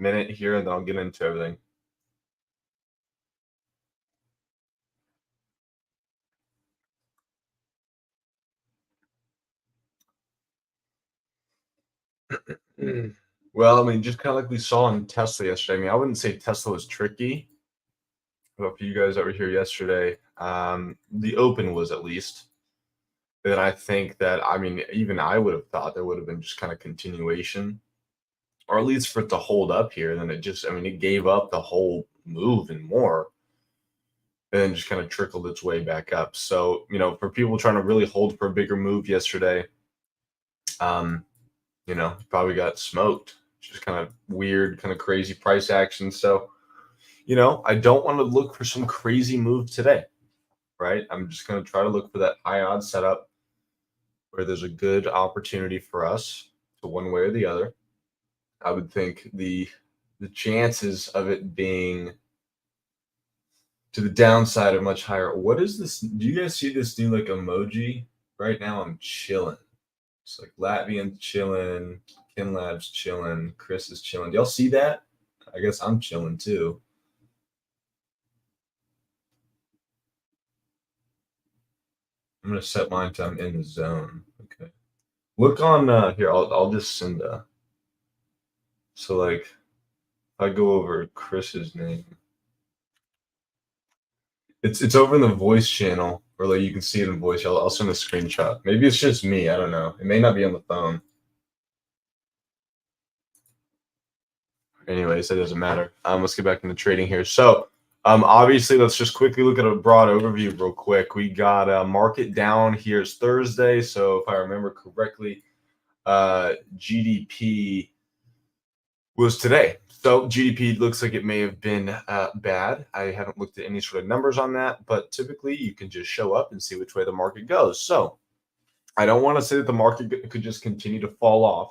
minute here, and then I'll get into everything. Well, I mean, just kind of like we saw in Tesla yesterday. I mean, I wouldn't say Tesla was tricky, but for you guys that were here yesterday, the open was at least. Then I think that, I mean, even I would have thought there would have been just kind of continuation, or at least for it to hold up here. And then it just, I mean, it gave up the whole move and more, and then just kind of trickled its way back up. So, for people trying to really hold for a bigger move yesterday, um, probably got smoked. Just kind of weird, kind of crazy price action. So, I don't want to look for some crazy move today, right? I'm just going to try to look for that high odds setup where there's a good opportunity for us to one way or the other. I would think the chances of it being to the downside are much higher. What is this? Do you guys see this new like emoji? Right now I'm chilling. It's like Latvian chilling, KinLab's chilling, Chris is chilling. Do y'all see that? I guess I'm chilling too. I'm gonna set mine to I'm in the zone. Okay. Look on here. I'll just send so like if I go over Chris's name. It's over in the voice channel, or like you can see it in voice. I'll send a screenshot. Maybe it's just me. I don't know. It may not be on the phone. Anyways, that doesn't matter. Let's get back into trading here. So, obviously, let's just quickly look at a broad overview real quick. We got a market down here. It's Thursday, so if I remember correctly, GDP was today. So GDP looks like it may have been bad. I haven't looked at any sort of numbers on that, but typically you can just show up and see which way the market goes. So I don't want to say that the market could just continue to fall off,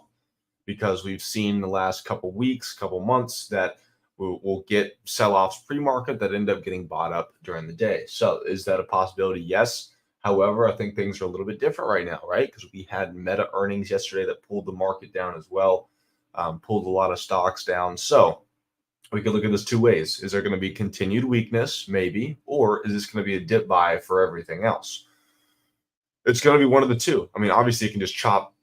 because we've seen the last couple weeks, couple months that we'll get sell-offs pre-market that end up getting bought up during the day. So is that a possibility? Yes. However, I think things are a little bit different right now, right? Because we had Meta earnings yesterday that pulled the market down as well, pulled a lot of stocks down. So we could look at this two ways. Is there going to be continued weakness? Maybe. Or is this going to be a dip buy for everything else? It's going to be one of the two. I mean, obviously, you can just chop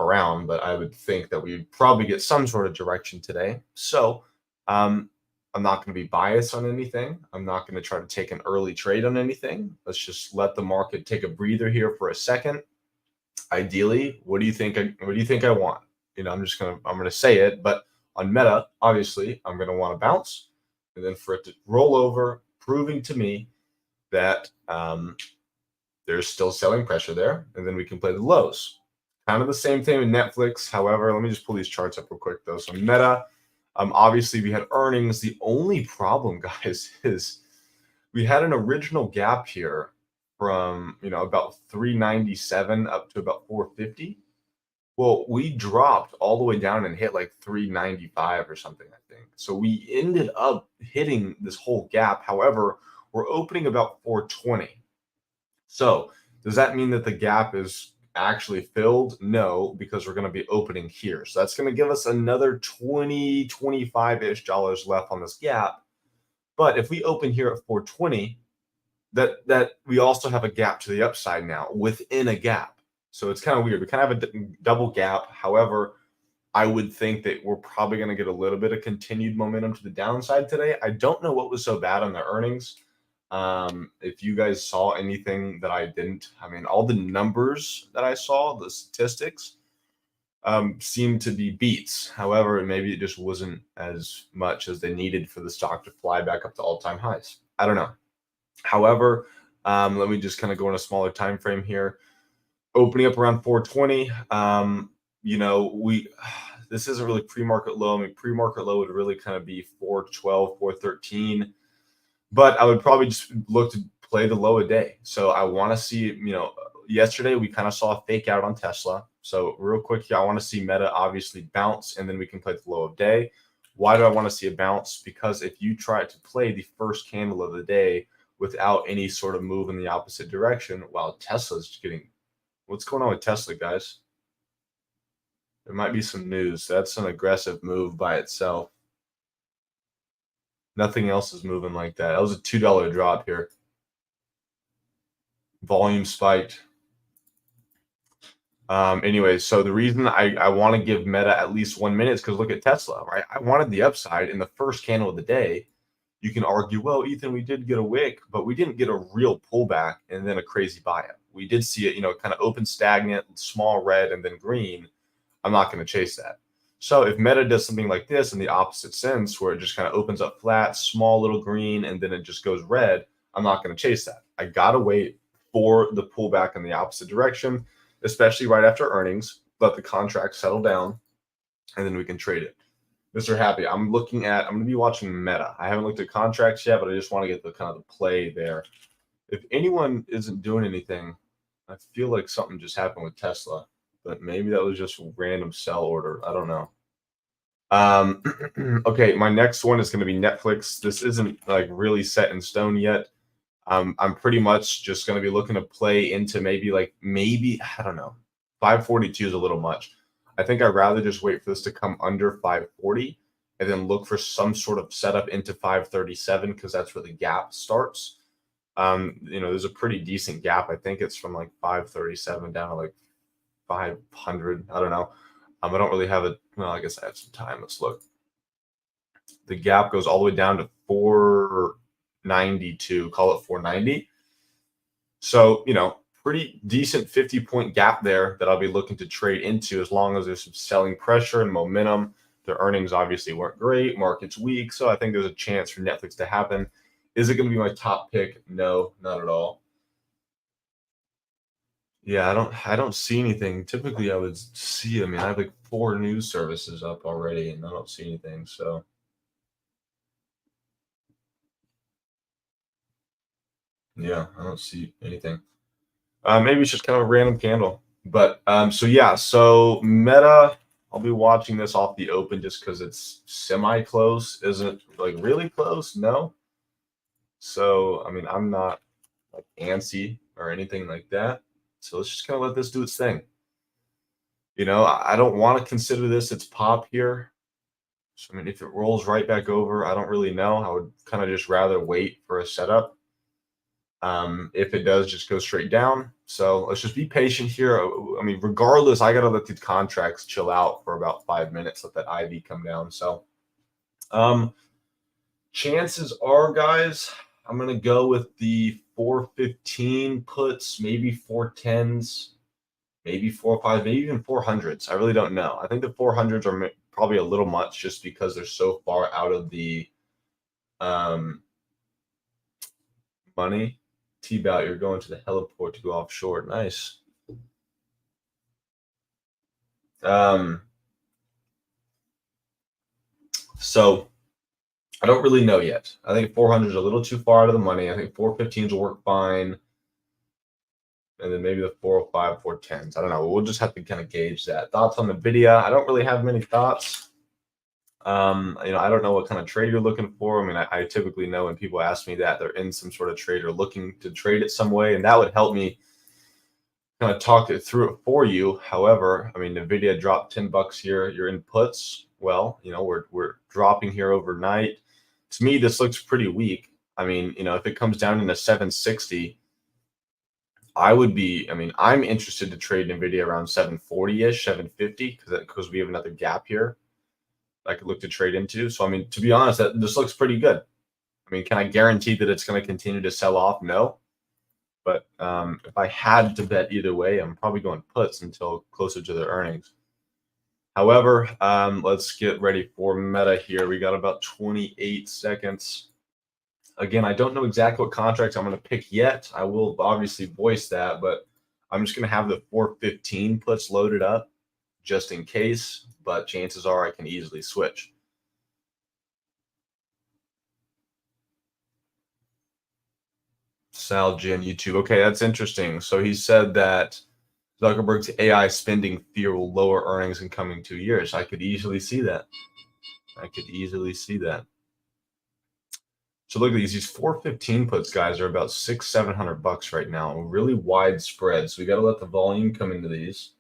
around, but I would think that we'd probably get some sort of direction today. So I'm not going to be biased on anything. I'm not going to try to take an early trade on anything. Let's just let the market take a breather here for a second. Ideally, what do you think? What do you think I want? I'm gonna say it, but on Meta, obviously, I'm gonna want to bounce, and then for it to roll over, proving to me that there's still selling pressure there, and then we can play the lows. Kind of the same thing with Netflix. However, let me just pull these charts up real quick though. So Meta, obviously we had earnings. The only problem, guys, is we had an original gap here from about 397 up to about 450. Well, we dropped all the way down and hit like 395 or something, I think. So we ended up hitting this whole gap. However, we're opening about 420. So does that mean that the gap is actually filled? No, because we're going to be opening here. So that's going to give us another 20, 25-ish dollars left on this gap. But if we open here at 420, that we also have a gap to the upside now within a gap. So it's kind of weird. We kind of have a double gap. However, I would think that we're probably going to get a little bit of continued momentum to the downside today. I don't know what was so bad on the earnings. If you guys saw anything that I didn't, I mean, all the numbers that I saw, the statistics, seemed to be beats. However, maybe it just wasn't as much as they needed for the stock to fly back up to all-time highs. I don't know. However, let me just kind of go in a smaller time frame here. Opening up around 420. This isn't really pre-market low. I mean, pre-market low would really kind of be 412, 413. But I would probably just look to play the low a day. So I want to see, yesterday we kind of saw a fake out on Tesla. So real quick here, I want to see Meta obviously bounce, and then we can play the low of day. Why do I want to see a bounce? Because if you try to play the first candle of the day without any sort of move in the opposite direction, while Tesla's getting, what's going on with Tesla, guys? There might be some news. That's an aggressive move by itself. Nothing else is moving like that. That was a $2 drop here. Volume spiked. Anyways, so the reason I want to give Meta at least 1 minute is because look at Tesla, right? I wanted the upside in the first candle of the day. You can argue, well, Ethan, we did get a wick, but we didn't get a real pullback and then a crazy buyout. We did see it, kind of open stagnant, small red, and then green. I'm not going to chase that. So if Meta does something like this in the opposite sense, where it just kind of opens up flat, small little green, and then it just goes red, I'm not going to chase that. I got to wait for the pullback in the opposite direction, especially right after earnings. Let the contract settle down, and then we can trade it. Mr. Happy, I'm going to be watching Meta. I haven't looked at contracts yet, but I just want to get the kind of the play there. If anyone isn't doing anything, I feel like something just happened with Tesla, but maybe that was just a random sell order. I don't know. Okay, my next one is going to be Netflix. This isn't like really set in stone yet. I'm pretty much just going to be looking to play into maybe I don't know. 542 is a little much. I think I'd rather just wait for this to come under 540 and then look for some sort of setup into 537 because that's where the gap starts. There's a pretty decent gap. I think it's from like 537 down to like 500. I don't know. I don't really have it. Well, I guess I have some time. Let's look. The gap goes all the way down to 492. Call it 490. So, pretty decent 50-point gap there that I'll be looking to trade into as long as there's some selling pressure and momentum. The earnings obviously weren't great. Market's weak. So I think there's a chance for Netflix to happen. Is it going to be my top pick? No, not at all. Yeah, I don't see anything. Typically, I would see. I have like 4 news services up already, and I don't see anything. So yeah, I don't see anything. Maybe it's just kind of a random candle. But so Meta, I'll be watching this off the open just because it's semi-close. Isn't like really close? No. So I'm not like antsy or anything like that. So let's just kind of let this do its thing. I don't want to consider this its pop here. So if it rolls right back over, I don't really know. I would kind of just rather wait for a setup. If it does, just go straight down. So let's just be patient here. Regardless, I gotta let these contracts chill out for about 5 minutes, let that IV come down. So chances are, guys, I'm gonna go with the 415 puts, maybe 410s. Maybe 405, maybe even 400s. I really don't know. I think the 400s are probably a little much just because they're so far out of the money. T-Bout, you're going to the heliport to go offshore. Nice. So I don't really know yet. I think 400 is a little too far out of the money. I think 415s will work fine. And then maybe the 405, 410s. I don't know. We'll just have to kind of gauge that. Thoughts on the video? I don't really have many thoughts. I don't know what kind of trade you're looking for. I typically know when people ask me that they're in some sort of trade or looking to trade it some way, and that would help me kind of talk it through it for you. However, Nvidia dropped $10 here. Your inputs, well, we're dropping here overnight. To me, this looks pretty weak. If it comes down into 760, I'm interested to trade Nvidia around 740-ish, 750, because we have another gap here I could look to trade into. So, to be honest, this looks pretty good. Can I guarantee that it's going to continue to sell off? No. But if I had to bet either way, I'm probably going puts until closer to the earnings. However, let's get ready for Meta here. We got about 28 seconds. Again, I don't know exactly what contracts I'm going to pick yet. I will obviously voice that, but I'm just going to have the 415 puts loaded up just in case, but chances are I can easily switch. Sal G on YouTube. Okay, that's interesting. So he said that Zuckerberg's AI spending fear will lower earnings in coming 2 years. I could easily see that. So look at these 415 puts, guys, are about $600-700 right now. Really wide spread. So we got to let the volume come into these.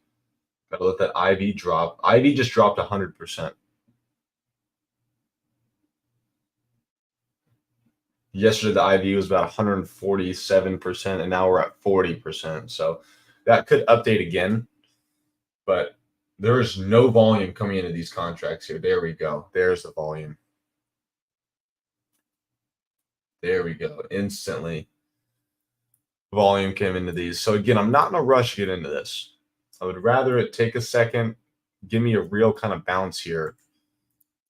Got to let that IV drop. IV just dropped 100%. Yesterday, the IV was about 147%, and now we're at 40%. So that could update again, but there is no volume coming into these contracts here. There we go. There's the volume. There we go. Instantly, volume came into these. So again, I'm not in a rush to get into this. I would rather it take a second, give me a real kind of bounce here,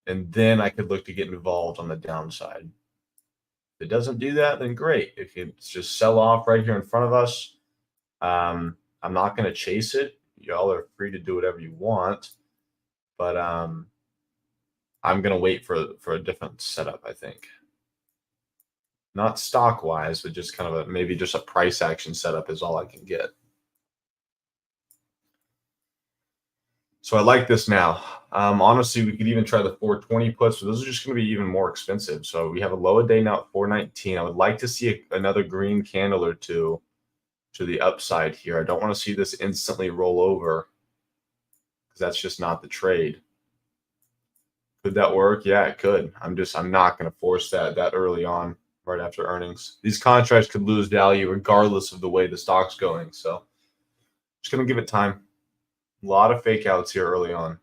and then I could look to get involved on the downside. If it doesn't do that, then great. If it's just sell off right here in front of us, I'm not going to chase it. Y'all are free to do whatever you want, but I'm going to wait for a different setup, I think. Not stock wise, but just kind of maybe just a price action setup is all I can get. So I like this now. Honestly, we could even try the 420 puts, but those are just going to be even more expensive. So we have a low a day now at 419. I would like to see another green candle or two to the upside here. I don't want to see this instantly roll over because that's just not the trade. Could that work? Yeah, it could. I'm not going to force that early on, right after earnings. These contracts could lose value regardless of the way the stock's going. So just going to give it time. A lot of fake outs here early on.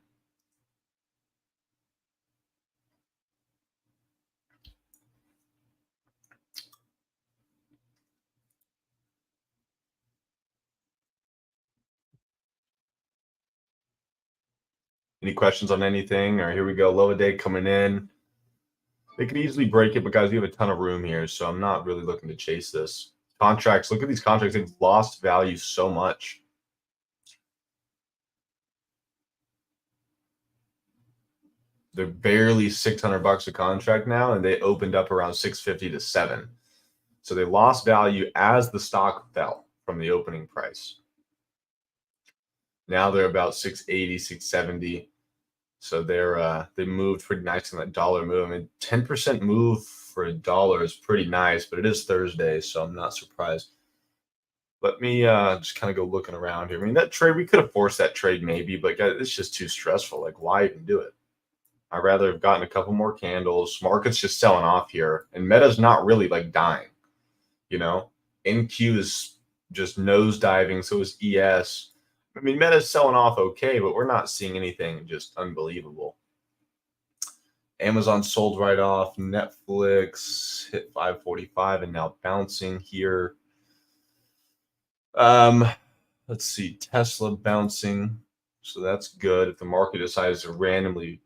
Any questions on anything? Or here we go. Low a day coming in. They could easily break it, but guys, we have a ton of room here, so I'm not really looking to chase this. Contracts, look at these contracts. They've lost value so much. They're barely $600 a contract now, and they opened up around 650 to 7. So they lost value as the stock fell from the opening price. Now they're about 680, 670. So they moved pretty nice in that dollar move. I mean, 10% move for a dollar is pretty nice, but it is Thursday, so I'm not surprised. Let me just kind of go looking around here. I mean, that trade, we could have forced that trade maybe, but guys, it's just too stressful. Like, why even do it? I'd rather have gotten a couple more candles. Market's just selling off here, and Meta's not really like dying. You know, NQ is just nosediving. So is ES. I mean, Meta's selling off okay, but we're not seeing anything just unbelievable. Amazon sold right off. Netflix hit 545 and now bouncing here. Let's see. Tesla bouncing. So that's good. If the market decides to randomly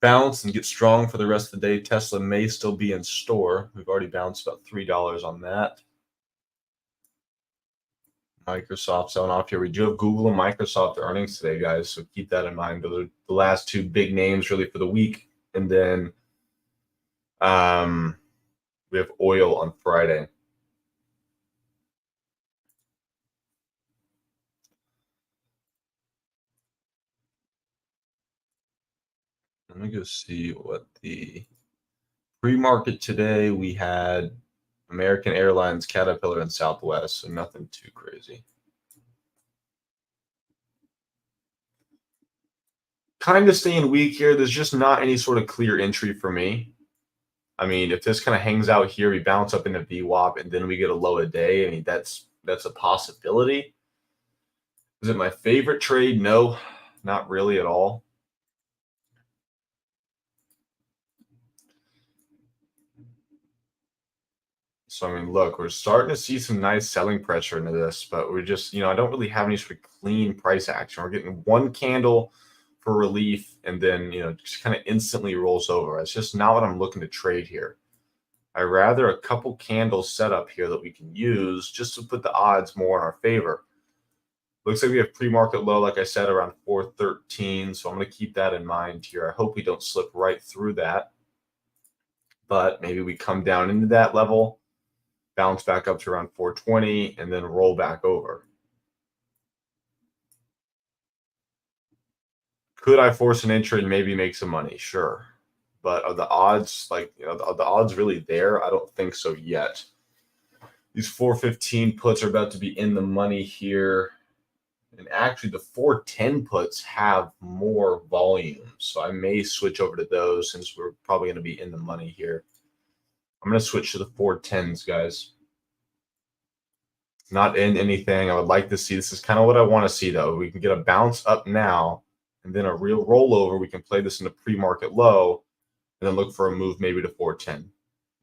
bounce and get strong for the rest of the day, Tesla may still be in store. We've already bounced about $3 on that. Microsoft selling off here. We do have Google and Microsoft earnings today, guys. So keep that in mind. Those are the last two big names really for the week. And then we have oil on Friday. Let me go see what the pre-market today. We had American Airlines, Caterpillar, and Southwest. So nothing too crazy. Kind of staying weak here. There's just not any sort of clear entry for me. I mean, if this kind of hangs out here, we bounce up into VWAP, and then we get a low a day. I mean, that's a possibility. Is it my favorite trade? No, not really at all. So, I mean, look, we're starting to see some nice selling pressure into this, but we're just, I don't really have any sort of clean price action. We're getting one candle for relief, and then, just kind of instantly rolls over. It's just not what I'm looking to trade here. I rather a couple candles set up here that we can use just to put the odds more in our favor. Looks like we have pre-market low, like I said, around 413. So I'm going to keep that in mind here. I hope we don't slip right through that. But maybe we come down into that level, bounce back up to around 420, and then roll back over. Could I force an entry and maybe make some money? Sure. But are the odds are the odds really there? I don't think so yet. These 415 puts are about to be in the money here. And actually, the 410 puts have more volume. So I may switch over to those since we're probably going to be in the money here. I'm going to switch to the 410s, guys. Not in anything. I would like to see, this is kind of what I want to see, though. We can get a bounce up now and then a real rollover. We can play this in a pre-market low and then look for a move maybe to 410.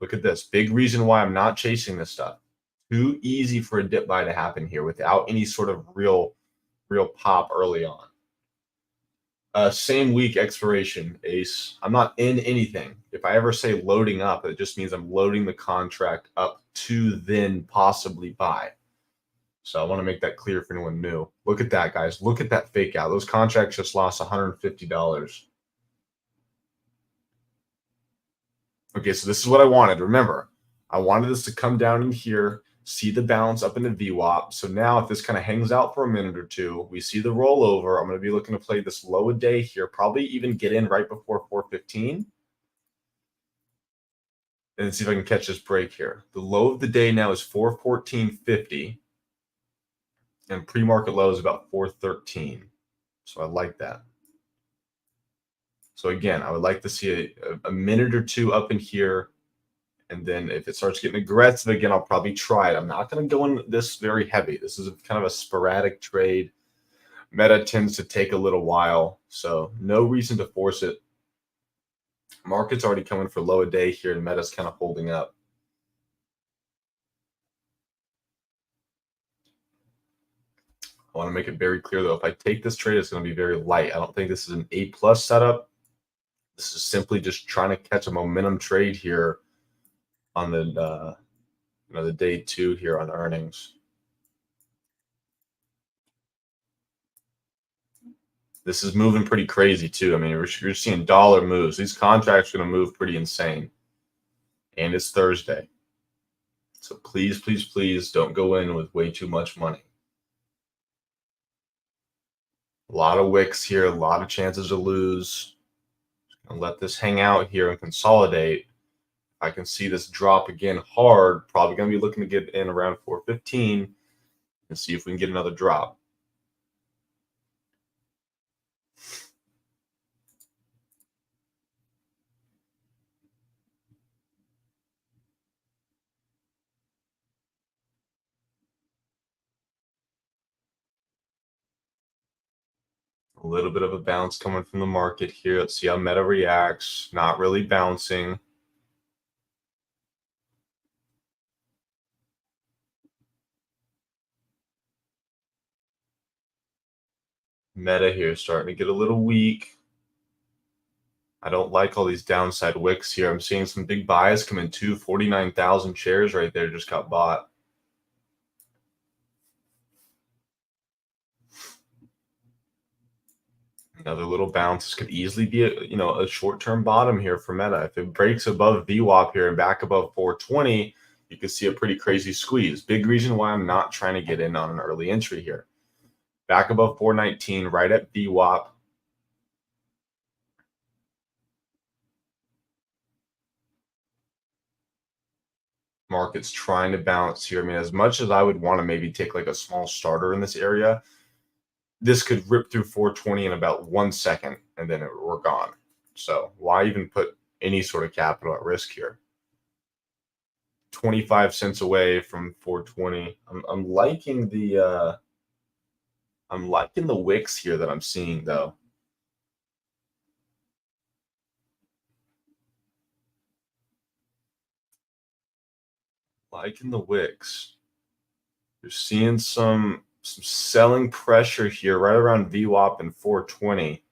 Look at this. Big reason why I'm not chasing this stuff. Too easy for a dip buy to happen here without any sort of real pop early on. Same week expiration, Ace. I'm not in anything. If I ever say loading up, it just means I'm loading the contract up to then possibly buy. So I want to make that clear for anyone new. Look at that, guys. Look at that fake out. Those contracts just lost $150. Okay, so this is what I wanted. Remember, I wanted this to come down in here, see the bounce up into VWAP. So now if this kind of hangs out for a minute or two, we see the rollover. I'm going to be looking to play this low a day here, probably even get in right before 415. And see if I can catch this break here. The low of the day now is 414.50. And pre-market low is about 413. So I like that. So again, I would like to see a minute or two up in here. And then if it starts getting aggressive again, I'll probably try it. I'm not going to go in this very heavy. This is kind of a sporadic trade. Meta tends to take a little while, so no reason to force it. Market's already coming for low a day here, and Meta's kind of holding up. I want to make it very clear, though, if I take this trade, it's going to be very light. I don't think this is an A+ setup. This is simply just trying to catch a momentum trade here on the the day two here on earnings. This is moving pretty crazy too. I mean, you're seeing dollar moves. These contracts are going to move pretty insane. And it's Thursday. So please, please, please don't go in with way too much money. A lot of wicks here, a lot of chances to lose. I'll let this hang out here and consolidate. I can see this drop again hard. Probably going to be looking to get in around 415 and see if we can get another drop. A little bit of a bounce coming from the market here. Let's see how Meta reacts. Not really bouncing. Meta here starting to get a little weak. I don't like all these downside wicks here. I'm seeing some big buys come in too. 49,000 shares right there just got bought. Another little bounce. This could easily be a short-term bottom here for Meta. If it breaks above VWAP here and back above 420, you could see a pretty crazy squeeze. Big reason why I'm not trying to get in on an early entry here. Back above 419, right at VWAP. Market's trying to bounce here. I mean, as much as I would want to maybe take like a small starter in this area, this could rip through 420 in about 1 second, and then we're gone. So why even put any sort of capital at risk here? 25 cents away from 420. I'm liking the wicks here that I'm seeing, though. Liking the wicks. You're seeing some selling pressure here right around VWAP and 420.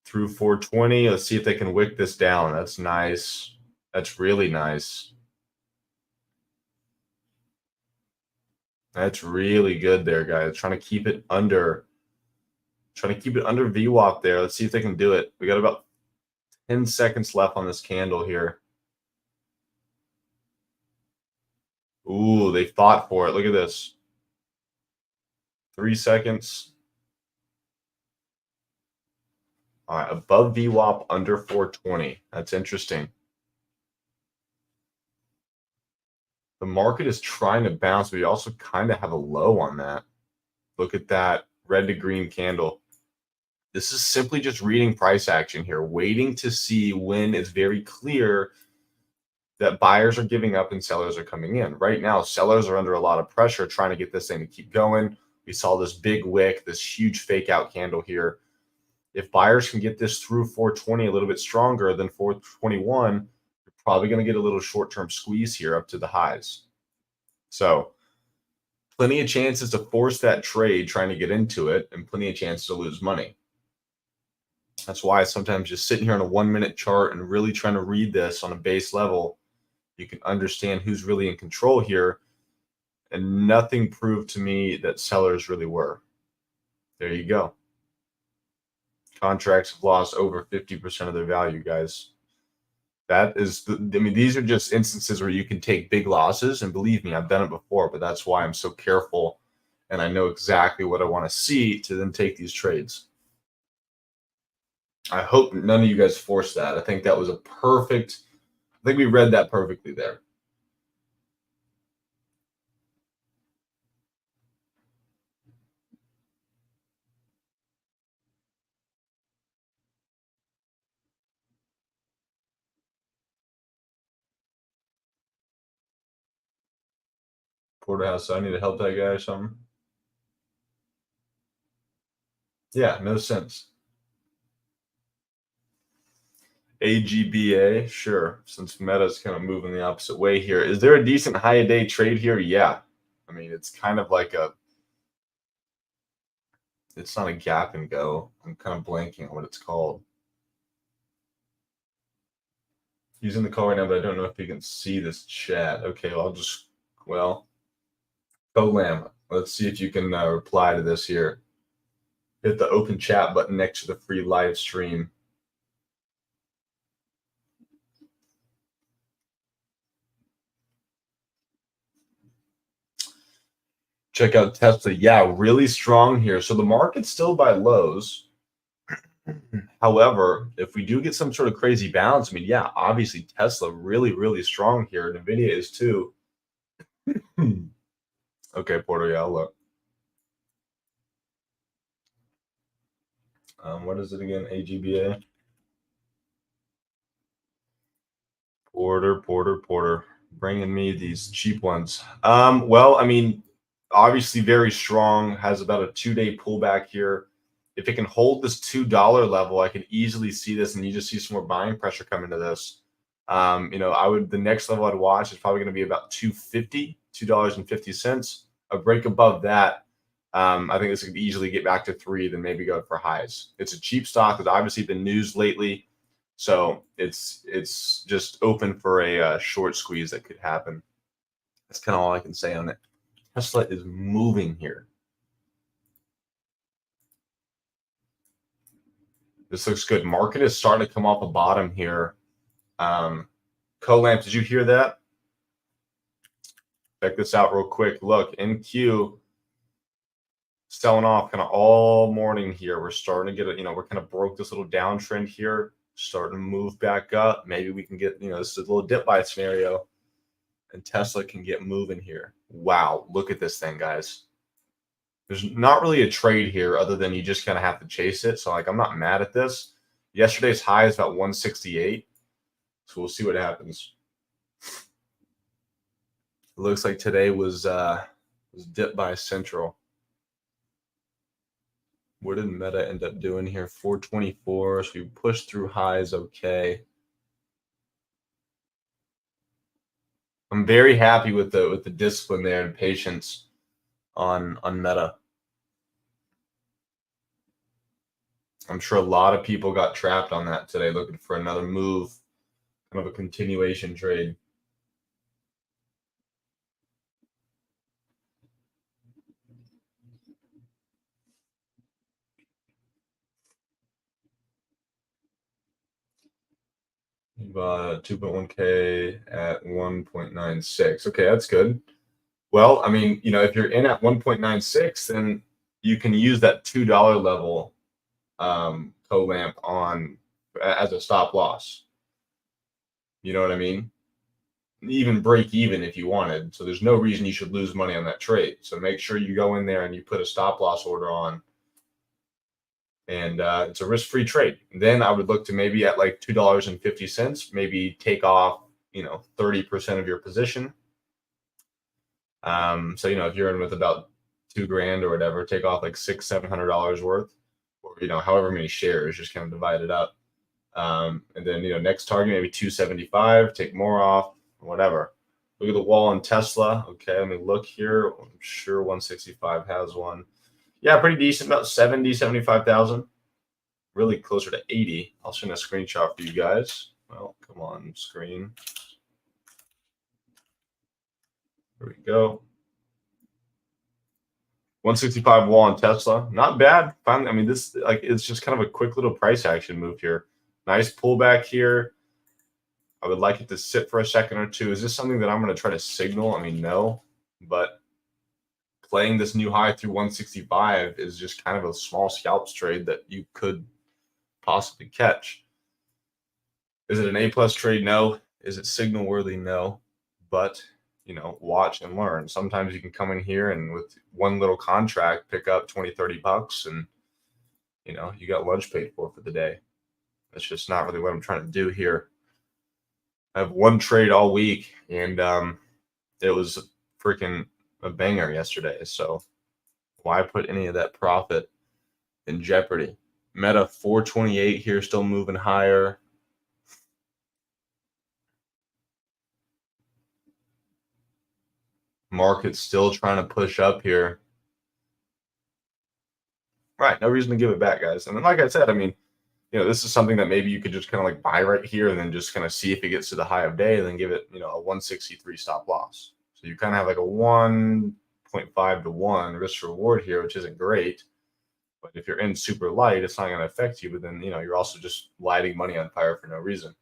Through 420, let's see if they can wick this down. That's nice. That's really nice. That's really good there, guys. Trying to keep it under VWAP there. Let's see if they can do it. We got about 10 seconds left on this candle here. Ooh, they fought for it. Look at this. 3 seconds. All right, above VWAP, under 420. That's interesting. The market is trying to bounce, but you also kind of have a low on that. Look at that red to green candle. This is simply just reading price action here, waiting to see when it's very clear that buyers are giving up and sellers are coming in. Right now, sellers are under a lot of pressure trying to get this thing to keep going. We saw this big wick, this huge fake out candle here. If buyers can get this through 420 a little bit stronger than 421, you're probably going to get a little short-term squeeze here up to the highs. So plenty of chances to force that trade trying to get into it, and plenty of chances to lose money. That's why sometimes just sitting here on a 1-minute chart and really trying to read this on a base level, you can understand who's really in control here. And nothing proved to me that sellers really were. There you go. Contracts have lost over 50% of their value, guys. That is, these are just instances where you can take big losses. And believe me, I've done it before, but that's why I'm so careful. And I know exactly what I want to see to then take these trades. I hope none of you guys forced that. I think that was a perfect, I think we read that perfectly there. Porterhouse, so I need to help that guy or something. Yeah, no sense. AGBA, sure. Since Meta's kind of moving the opposite way here, is there a decent high a day trade here? Yeah. I mean, it's kind of like it's not a gap and go. I'm kind of blanking on what it's called. He's in the call right now, but I don't know if he can see this chat. Okay, well, Colam, let's see if you can reply to this here. Hit the open chat button next to the free live stream. Check out Tesla. Yeah, really strong here. So the market's still by lows. However, if we do get some sort of crazy bounce, I mean, yeah, obviously Tesla really, really strong here. NVIDIA is too. Okay, Porter, yeah, I'll look. What is it again? AGBA? Porter. Bringing me these cheap ones. Well, I mean, obviously very strong, has about a 2-day pullback here. If it can hold this $2 level, I can easily see this, and you just see some more buying pressure coming to this. The next level I'd watch is probably going to be about $2.50. A break above that, I think this could easily get back to 3, then maybe go for highs. It's a cheap stock that's obviously been news lately. So it's just open for a short squeeze that could happen. That's kind of all I can say on it. Tesla is moving here. This looks good. Market is starting to come off a bottom here. Colamp, did you hear that? Check this out real quick. Look, NQ selling off kind of all morning here. We're starting to get we're kind of broke this little downtrend here, starting to move back up. Maybe we can get, this is a little dip buy scenario, and Tesla can get moving here. Wow, look at this thing, guys. There's not really a trade here other than you just kind of have to chase it. So, like, I'm not mad at this. Yesterday's high is about 168. So we'll see what happens. It looks like today was dipped by Central. What did Meta end up doing here? 424. So we pushed through highs. Okay. I'm very happy with the discipline there and patience on Meta. I'm sure a lot of people got trapped on that today, looking for another move, kind of a continuation trade. But 2.1K at 1.96. Okay, that's good. Well, I mean, if you're in at 1.96, then you can use that $2 level co-lamp on as a stop loss. You know what I mean? Even break even if you wanted. So there's no reason you should lose money on that trade. So make sure you go in there and you put a stop loss order on. and it's a risk-free trade. Then I would look to maybe at like $2.50, maybe take off 30% of your position. So if you're in with about 2 grand or whatever, take off like $600-700 worth, or however many shares, just kind of divide it up. And then next target maybe 275, take more off, whatever. Look at the wall on Tesla. Okay, let me look here. I'm sure 165 has one. Yeah, pretty decent, about 70, 75,000. Really closer to 80. I'll send a screenshot for you guys. Well, come on, screen. There we go. 165 wall on Tesla. Not bad. Finally, I mean, this like it's just kind of a quick little price action move here. Nice pullback here. I would like it to sit for a second or two. Is this something that I'm going to try to signal? I mean, no, but playing this new high through 165 is just kind of a small scalps trade that you could possibly catch. Is it an A+ trade? No. Is it signal worthy? No. But watch and learn. Sometimes you can come in here and with one little contract pick up 20, 30 bucks, and you got lunch paid for the day. That's just not really what I'm trying to do here. I have one trade all week, and it was freaking a banger yesterday. So why put any of that profit in jeopardy? Meta 428 here, still moving higher. Market's still trying to push up here. Right, no reason to give it back, guys. And then, like I said, I mean, this is something that maybe you could just kind of like buy right here and then just kind of see if it gets to the high of day and then give it, a 163 stop loss. So you kind of have like a 1.5 to 1 risk reward here, which isn't great. But if you're in super light, it's not going to affect you. But then, you're also just lighting money on fire for no reason.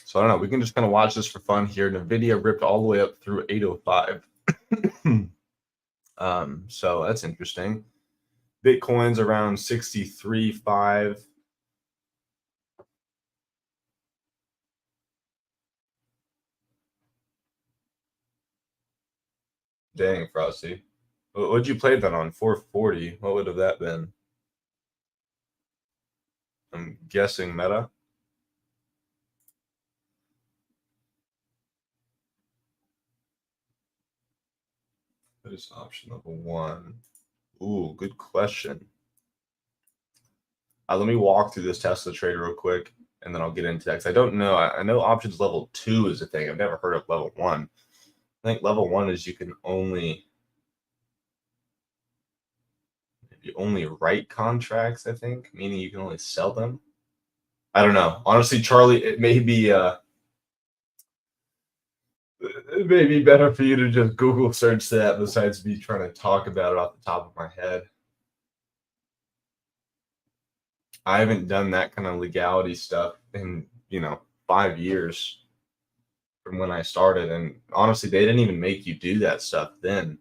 So I don't know. We can just kind of watch this for fun here. NVIDIA ripped all the way up through 805. So that's interesting. Bitcoin's around 63.5. Dang, Frosty. What'd you play that on? 440. What would have that been? I'm guessing Meta. What is option level 1? Ooh, good question. Let me walk through this Tesla trade real quick, and then I'll get into that. 'Cause I don't know. I know options level 2 is a thing. I've never heard of level 1. I think level 1 is you only write contracts, I think, meaning you can only sell them. I don't know. Honestly, Charlie, it may be better for you to just Google search that besides me trying to talk about it off the top of my head. I haven't done that kind of legality stuff in, 5 years from when I started. And honestly, they didn't even make you do that stuff then.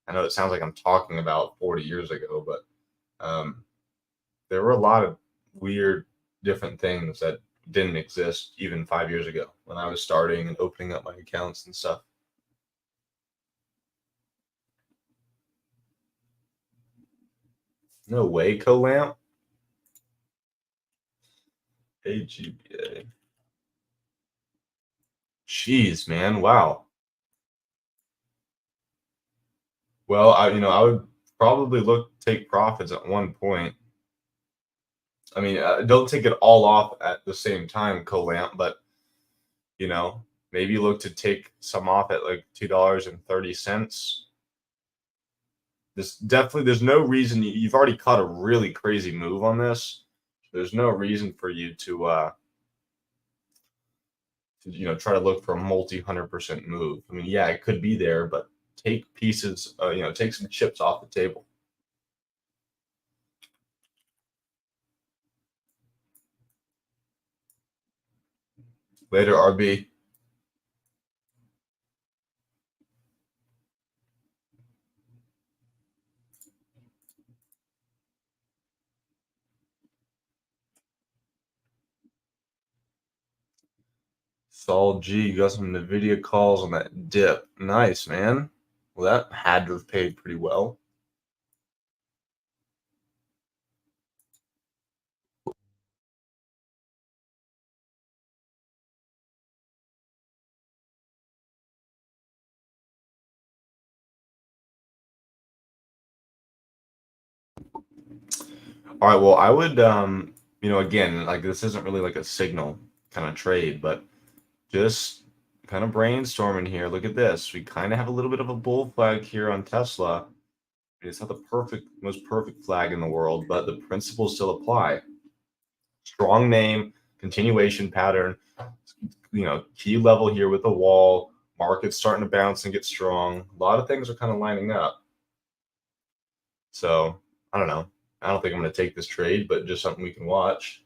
I know it sounds like I'm talking about 40 years ago, but there were a lot of weird, different things that didn't exist even 5 years ago when I was starting and opening up my accounts and stuff. No way, Colamp. AGBA. Jeez, man. Wow. Well, I would probably take profits at one point. I mean, don't take it all off at the same time, Colamp, but you know, maybe look to take some off at like $2.30. There's no reason you've already caught a really crazy move on this. There's no reason for you to try to look for a multi 100% move. I mean, yeah, it could be there, but take pieces, take some chips off the table. Later, RB. Sol G, you got some NVIDIA calls on that dip. Nice, man. Well, that had to have paid pretty well. All right, well, I would, again, like this isn't really like a signal kind of trade, but just kind of brainstorming here. Look at this. We kind of have a little bit of a bull flag here on Tesla. It's not the most perfect flag in the world, but the principles still apply. Strong name, continuation pattern, key level here with the wall, market's starting to bounce and get strong. A lot of things are kind of lining up. So I don't know. I don't think I'm going to take this trade, but just something we can watch.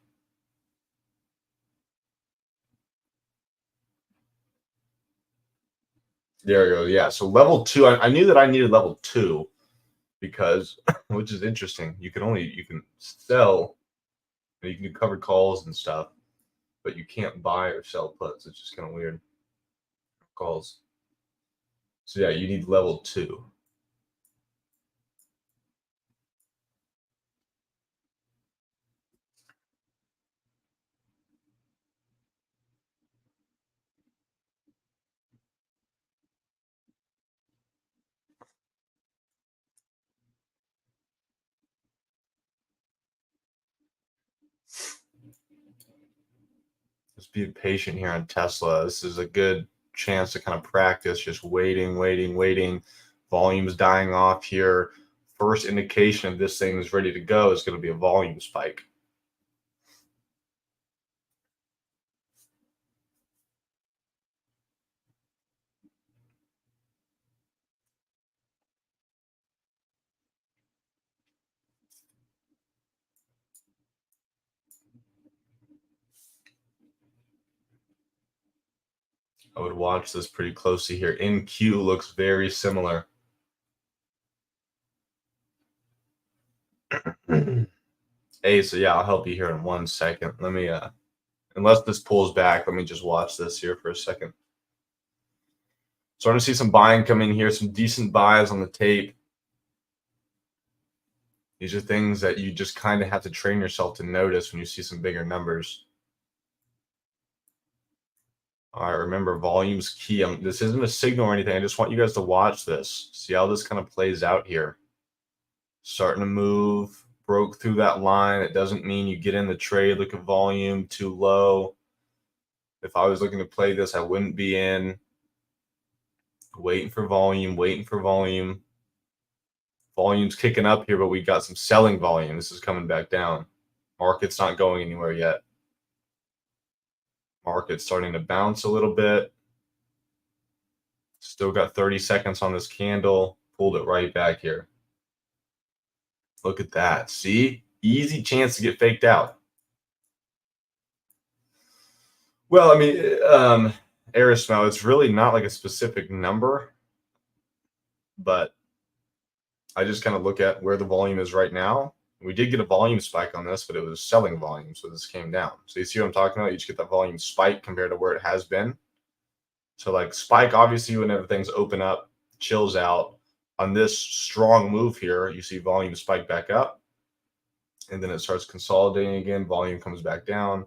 There you go. Yeah. So level two, I knew that I needed level two because, which is interesting. You can sell, you can do covered calls and stuff, but you can't buy or sell puts. It's just kind of weird. Calls. So yeah, you need level two. Just be patient here on Tesla. This is a good chance to kind of practice just waiting, waiting, waiting. Volume's dying off here. First indication of this thing is ready to go is going to be a volume spike. I would watch this pretty closely here. NQ looks very similar. Hey, so yeah, I'll help you here in 1 second. Let me unless this pulls back, let me just watch this here for a second. Starting to see some buying come in here, some decent buys on the tape. These are things that you just kind of have to train yourself to notice when you see some bigger numbers. All right, remember volume's key. This isn't a signal or anything. I just want you guys to watch this. See how this kind of plays out here. Starting to move, broke through that line. It doesn't mean you get in the trade. Look at volume too low. If I was looking to play this, I wouldn't be in. Waiting for volume, waiting for volume. Volume's kicking up here, but we got some selling volume. This is coming back down. Market's not going anywhere yet. Market's starting to bounce a little bit. Still got 30 seconds on this candle. Pulled it right back here. Look at that. See? Easy chance to get faked out. Well, I mean, Aerosmell, it's really not like a specific number, but I just kind of look at where the volume is right now. We did get a volume spike on this, but it was selling volume, so this came down. So you see what I'm talking about? You just get that volume spike compared to where it has been. So like spike, obviously, when everything's open up, chills out. On this strong move here, you see volume spike back up, and then it starts consolidating again. Volume comes back down.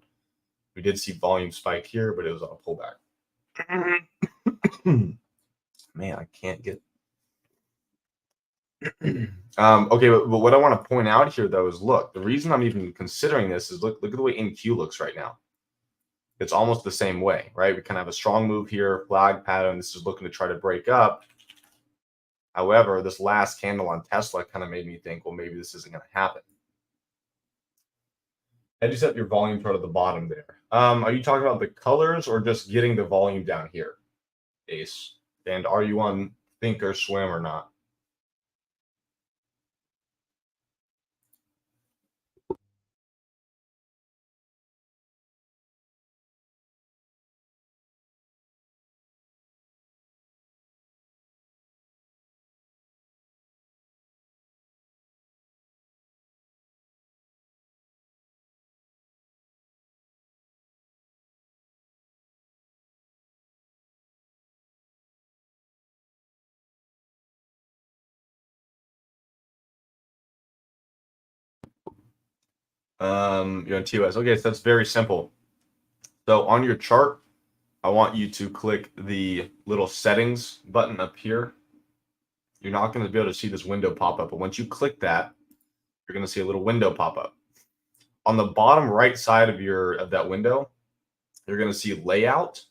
We did see volume spike here, but it was on a pullback. Man, I can't get. Okay, but what I want to point out here though is look, the reason I'm even considering this is look at the way NQ looks right now. It's almost the same way, right? We kind of have a strong move here, flag pattern. This is looking to try to break up. However, this last candle on Tesla kind of made me think, well, maybe this isn't going to happen. And you set your volume chart at the bottom there. Are you talking about the colors or just getting the volume down here, Ace? And are you on Think or Swim or not? You're on TOS. Okay, so that's very simple. So on your chart, I want you to click the little settings button up here. You're not going to be able to see this window pop up, but once you click that, you're going to see a little window pop up. On the bottom right side of that window, you're going to see layout,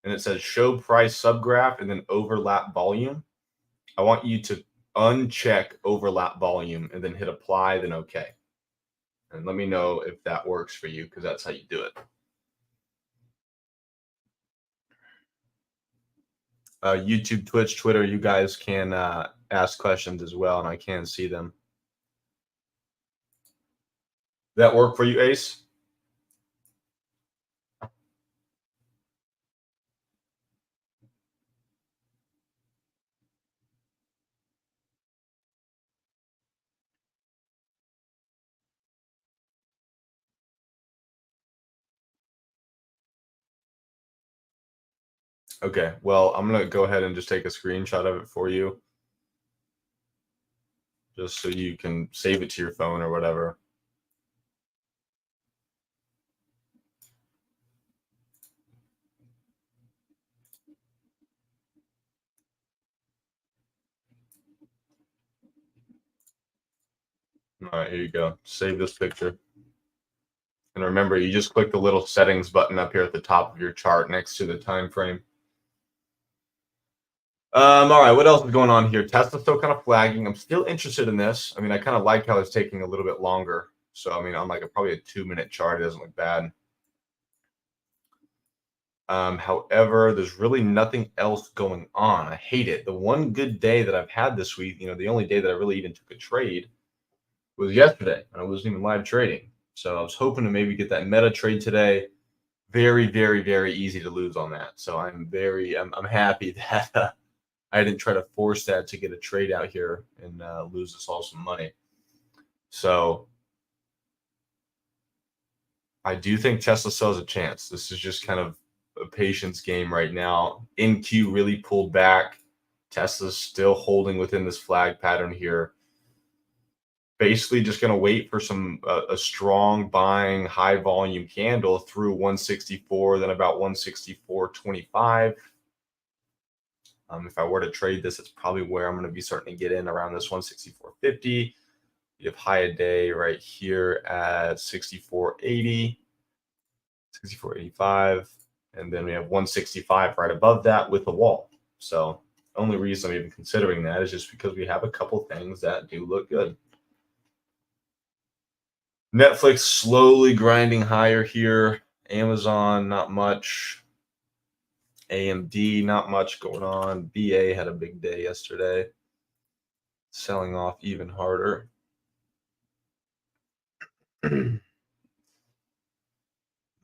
and it says show price subgraph and then overlap volume. I want you to uncheck overlap volume and then hit apply, then okay. And let me know if that works for you, because that's how you do it. YouTube, Twitch, Twitter, you guys can ask questions as well, and I can see them. That work for you, Ace? Okay, well, I'm going to go ahead and just take a screenshot of it for you, just so you can save it to your phone or whatever. All right, here you go. Save this picture. And remember, you just click the little settings button up here at the top of your chart next to the time frame. All right, what else is going on here? Tesla's still kind of flagging. I'm still interested in this. I mean, I kind of like how it's taking a little bit longer. So, I mean, on like probably a 2-minute chart, it doesn't look bad. However, there's really nothing else going on. I hate it. The one good day that I've had this week, the only day that I really even took a trade was yesterday, and I wasn't even live trading. So I was hoping to maybe get that meta trade today. Very, very, very easy to lose on that. So I'm happy that I didn't try to force that to get a trade out here and lose us all some money. So I do think Tesla still has a chance. This is just kind of a patience game right now. NQ really pulled back. Tesla's still holding within this flag pattern here. Basically just going to wait for a strong buying high volume candle through 164, then about 164.25. If I were to trade this, it's probably where I'm going to be starting to get in around this 164.50. You have high a day right here at 64.80, 64.85, and then we have 165 right above that with a wall. So the only reason I'm even considering that is just because we have a couple things that do look good. Netflix slowly grinding higher here. Amazon, not much. AMD, not much going on. BA had a big day yesterday, selling off even harder.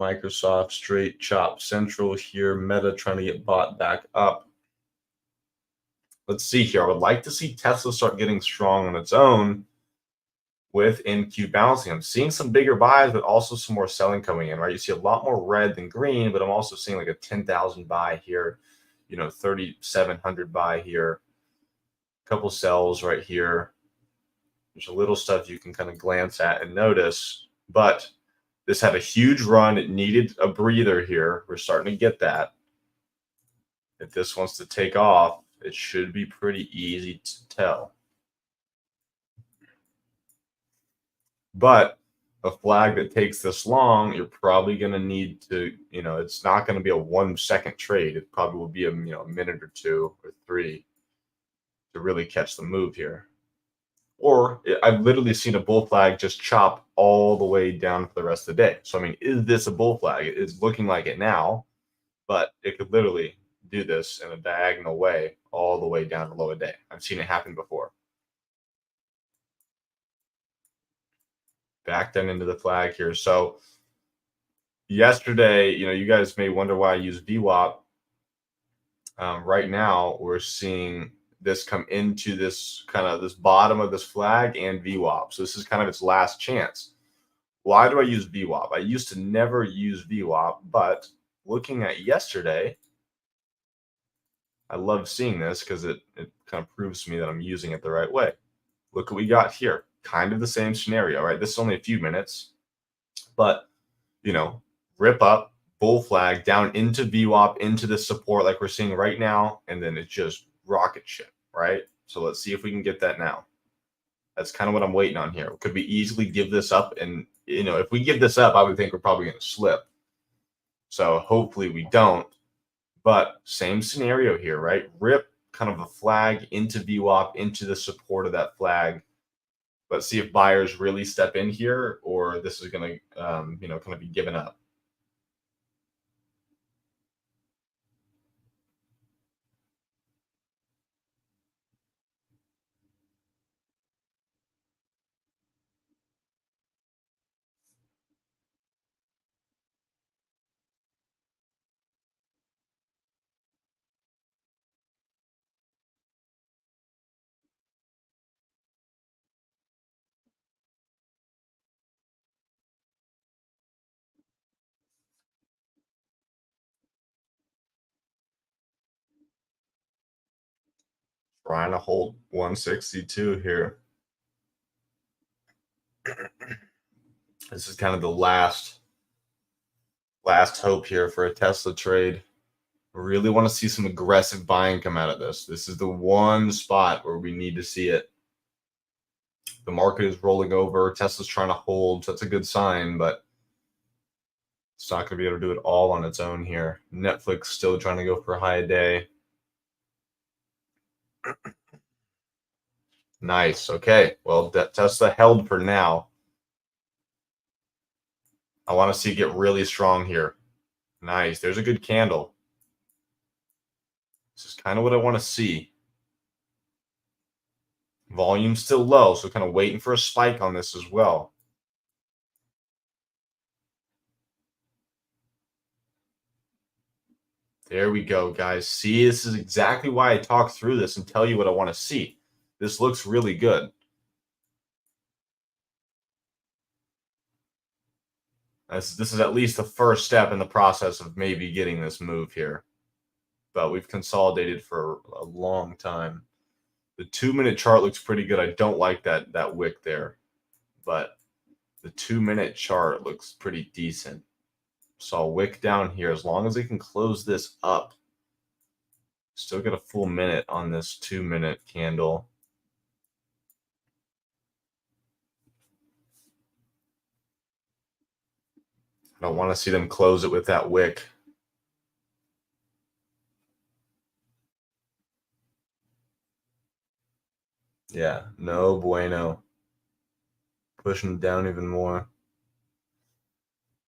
Microsoft straight chop central here. Meta trying to get bought back up. Let's see here. I would like to see Tesla start getting strong on its own with NQ bouncing. I'm seeing some bigger buys, but also some more selling coming in, right? You see a lot more red than green, but I'm also seeing like a 10,000 buy here, 3,700 buy here, a couple sells right here. There's a little stuff you can kind of glance at and notice, but this had a huge run. It needed a breather here. We're starting to get that. If this wants to take off, it should be pretty easy to tell. But a flag that takes this long, you're probably going to need to, it's not going to be a 1-second trade. It probably will be a minute or 2 or 3 to really catch the move here. Or I've literally seen a bull flag just chop all the way down for the rest of the day. So, I mean, is this a bull flag? It's looking like it now, but it could literally do this in a diagonal way all the way down to low a day. I've seen it happen before. Back then into the flag here. So yesterday, you guys may wonder why I use VWAP. Right now, we're seeing this come into this bottom of this flag and VWAP. So this is kind of its last chance. Why do I use VWAP? I used to never use VWAP, but looking at yesterday, I love seeing this because it kind of proves to me that I'm using it the right way. Look what we got here. Kind of the same scenario, right? This is only a few minutes. But, you know, rip up, bull flag down into VWAP, into the support like we're seeing right now, and then it just rocket ship, right? So let's see if we can get that now. That's kind of what I'm waiting on here. Could we easily give this up? And, if we give this up, I would think we're probably going to slip. So hopefully we don't. But same scenario here, right? Rip kind of a flag into VWAP, into the support of that flag. Let's see if buyers really step in here, or this is going to, kind of be given up. Trying to hold 162 here. This is kind of the last hope here for a Tesla trade. Really want to see some aggressive buying come out of this. This is the one spot where we need to see it. The market is rolling over. Tesla's trying to hold. So that's a good sign, but it's not going to be able to do it all on its own here. Netflix still trying to go for a high a day. Nice. Okay. Well, that Tesla held for now. I want to see it get really strong here. Nice. There's a good candle. This is kind of what I want to see. Volume's still low, so kind of waiting for a spike on this as well. There we go, guys. See, this is exactly why I talk through this and tell you what I want to see. This looks really good. This is at least the first step in the process of maybe getting this move here. But we've consolidated for a long time. The 2-minute chart looks pretty good. I don't like that wick there, but the 2-minute chart looks pretty decent. So I'll wick down here as long as they can close this up. Still got a full minute on this 2-minute candle. I don't want to see them close it with that wick. Yeah, no bueno. Pushing down even more.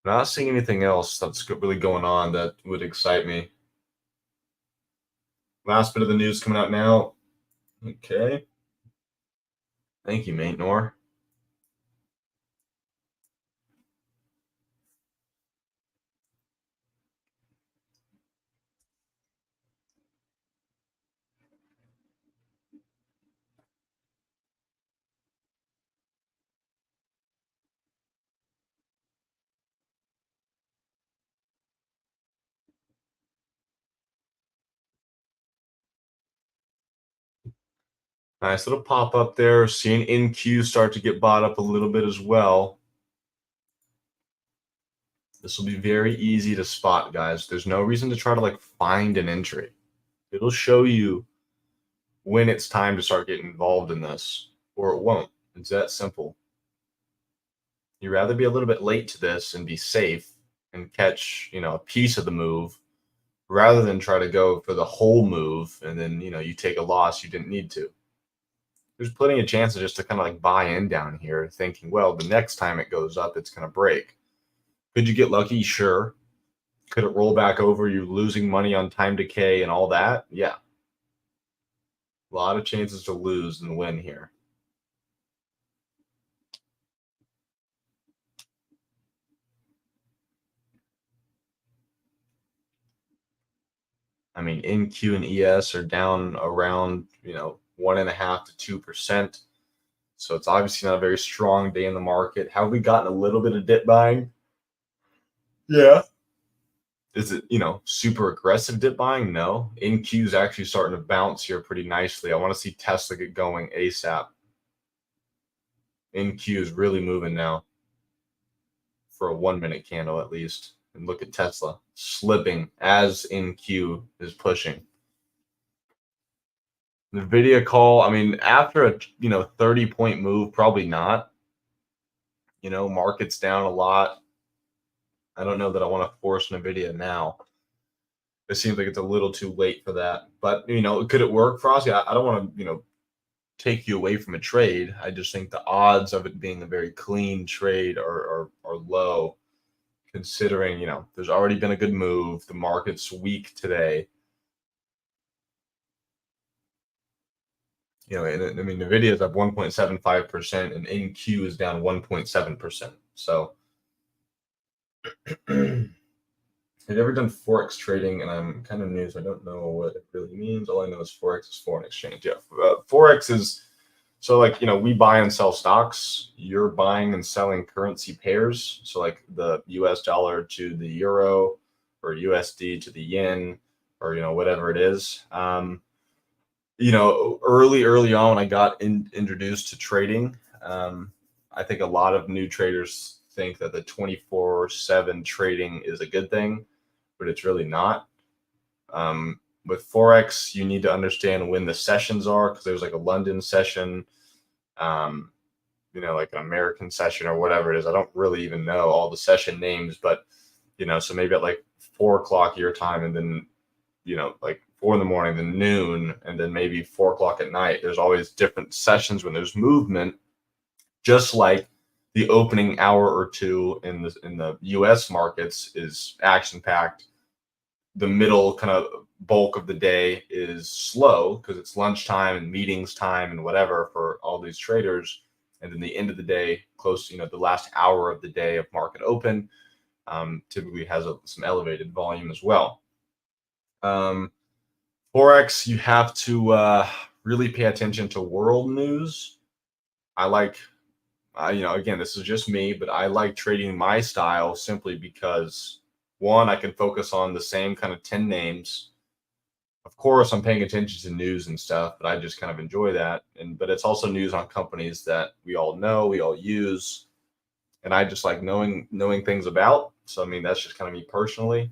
Not seeing anything else that's really going on that would excite me. Last bit of the news coming out now. Okay. Thank you, Mate Nor. Nice little pop up there. Seeing NQ start to get bought up a little bit as well. This will be very easy to spot, guys. There's no reason to try to find an entry. It'll show you when it's time to start getting involved in this, or it won't. It's that simple. You'd rather be a little bit late to this and be safe and catch, a piece of the move rather than try to go for the whole move and then, you take a loss you didn't need to. There's plenty of chances just to kind of buy in down here thinking, well, the next time it goes up, it's going to break. Could you get lucky? Sure. Could it roll back over? You losing money on time decay and all that? Yeah. A lot of chances to lose and win here. I mean, NQ and ES are down around, 1.5% to 2%. So it's obviously not a very strong day in the market. Have we gotten a little bit of dip buying? Yeah. Is it, super aggressive dip buying? No. NQ is actually starting to bounce here pretty nicely. I want to see Tesla get going ASAP. NQ is really moving now. for a 1 minute candle at least. And look at Tesla slipping as NQ is pushing. The Nvidia call, I mean, after a 30-point move, probably not. Market's down a lot. I don't know that I want to force Nvidia now. It seems like it's a little too late for that. But could it work for us? Yeah, I don't want to take you away from a trade. I just think the odds of it being a very clean trade are low, considering there's already been a good move. The market's weak today. And I mean, Nvidia is up 1.75% and NQ is down 1.7%. So I've never done Forex trading, and I'm kind of new, so I don't know what it really means. All I know is Forex is foreign exchange. Yeah, Forex is so we buy and sell stocks. You're buying and selling currency pairs. So like the US dollar to the euro, or USD to the yen, or whatever it is. Early on when I got introduced to trading, I think a lot of new traders think that the 24/7 trading is a good thing, but it's really not. With Forex, you need to understand when the sessions are, because there's like a London session, like an American session or whatever it is. I don't really even know all the session names, but so maybe at like 4 o'clock your time, and then like 4 in the morning, then noon, and then maybe 4 o'clock at night. There's always different sessions when there's movement, just like the opening hour or two in the U.S. markets is action packed. The middle kind of bulk of the day is slow because it's lunchtime and meetings time and whatever for all these traders. And then the end of the day, close, the last hour of the day of market open, typically has some elevated volume as well. Forex, you have to really pay attention to world news. Again, this is just me, but I like trading my style simply because, one, I can focus on the same kind of 10 names. Of course, I'm paying attention to news and stuff, but I just kind of enjoy that. But it's also news on companies that we all know, we all use, and I just like knowing things about. So I mean, that's just kind of me personally.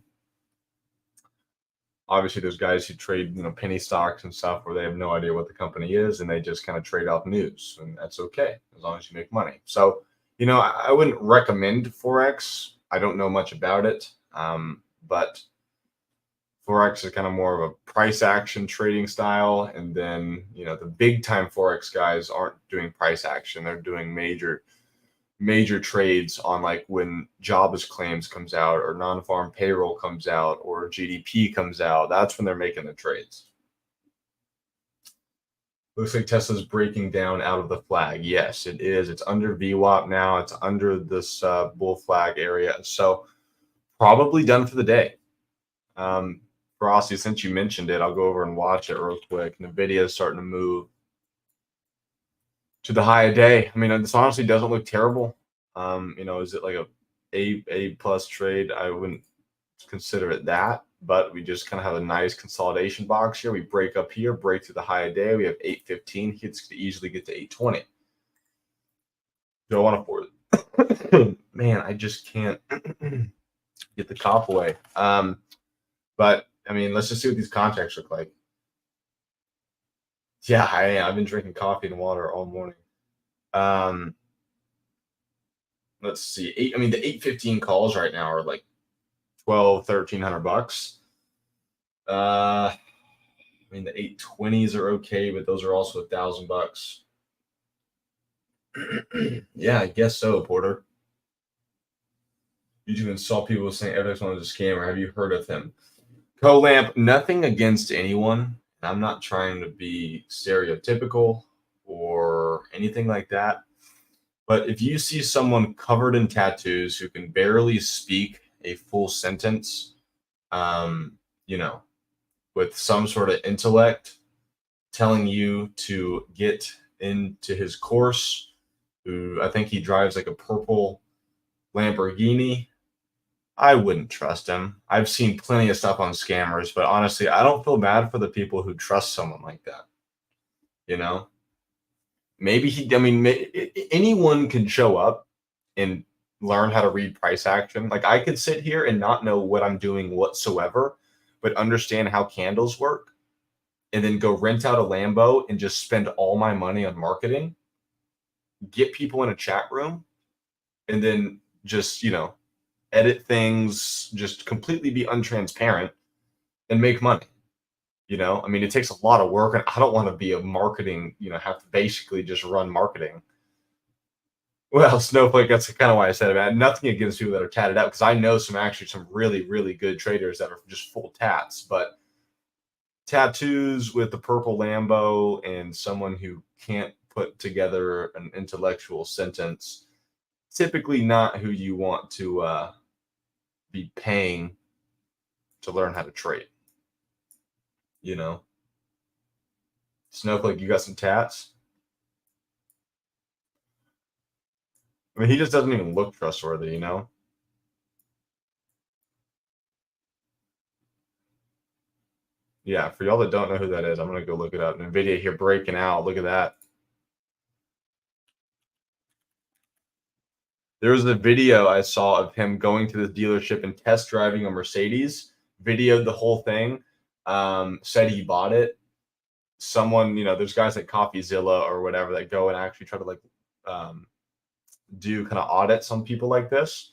Obviously, there's guys who trade, penny stocks and stuff where they have no idea what the company is, and they just kind of trade off news, and that's okay as long as you make money. So, I wouldn't recommend Forex. I don't know much about it, but Forex is kind of more of a price action trading style, and then the big time Forex guys aren't doing price action; they're doing major trades on like when jobless claims comes out, or non-farm payroll comes out, or GDP comes out. That's when they're making the trades. Looks like Tesla's breaking down out of the flag. Yes, it is. It's under VWAP now. It's under this bull flag area. So probably done for the day. Frosty, since you mentioned it, I'll go over and watch it real quick. Nvidia is starting to move to the high of day. I mean, this honestly doesn't look terrible. Is it like a plus trade? I wouldn't consider it that, but we just kind of have a nice consolidation box here. We break up here, break to the high of day. We have 815. It's to easily get to 820. Do I want to force it? Man, I just can't get the cop away. But I mean, let's just see what these contracts look like. Yeah, I've been drinking coffee and water all morning. Let's see. The 815 calls right now are like $1,300. The 820s are okay, but those are also $1,000. Yeah, I guess so, Porter. You even saw people saying FX1 is a scammer. Have you heard of him? Colamp, nothing against anyone. I'm not trying to be stereotypical or anything like that. But if you see someone covered in tattoos who can barely speak a full sentence, with some sort of intellect telling you to get into his course, who I think he drives like a purple Lamborghini, I wouldn't trust him. I've seen plenty of stuff on scammers, but honestly, I don't feel bad for the people who trust someone like that. Maybe anyone can show up and learn how to read price action. Like I could sit here and not know what I'm doing whatsoever, but understand how candles work and then go rent out a Lambo and just spend all my money on marketing, get people in a chat room, and then just, edit things, just completely be untransparent and make money. I mean, it takes a lot of work, and I don't want to be a marketing, have to basically just run marketing. Well, Snowflake, that's kind of why I said it. I had nothing against people that are tatted out because I know some really, really good traders that are just full tats, but tattoos with the purple Lambo and someone who can't put together an intellectual sentence, typically not who you want to be paying to learn how to trade. Snowflake, you got some tats? I mean, he just doesn't even look trustworthy. Yeah, for y'all that don't know who that is, I'm gonna go look it up. NVIDIA here breaking out. Look at that. There was a video I saw of him going to the dealership and test driving a Mercedes, videoed the whole thing, said he bought it. Someone, there's guys like CoffeeZilla or whatever that go and actually try to do kind of audits on people like this.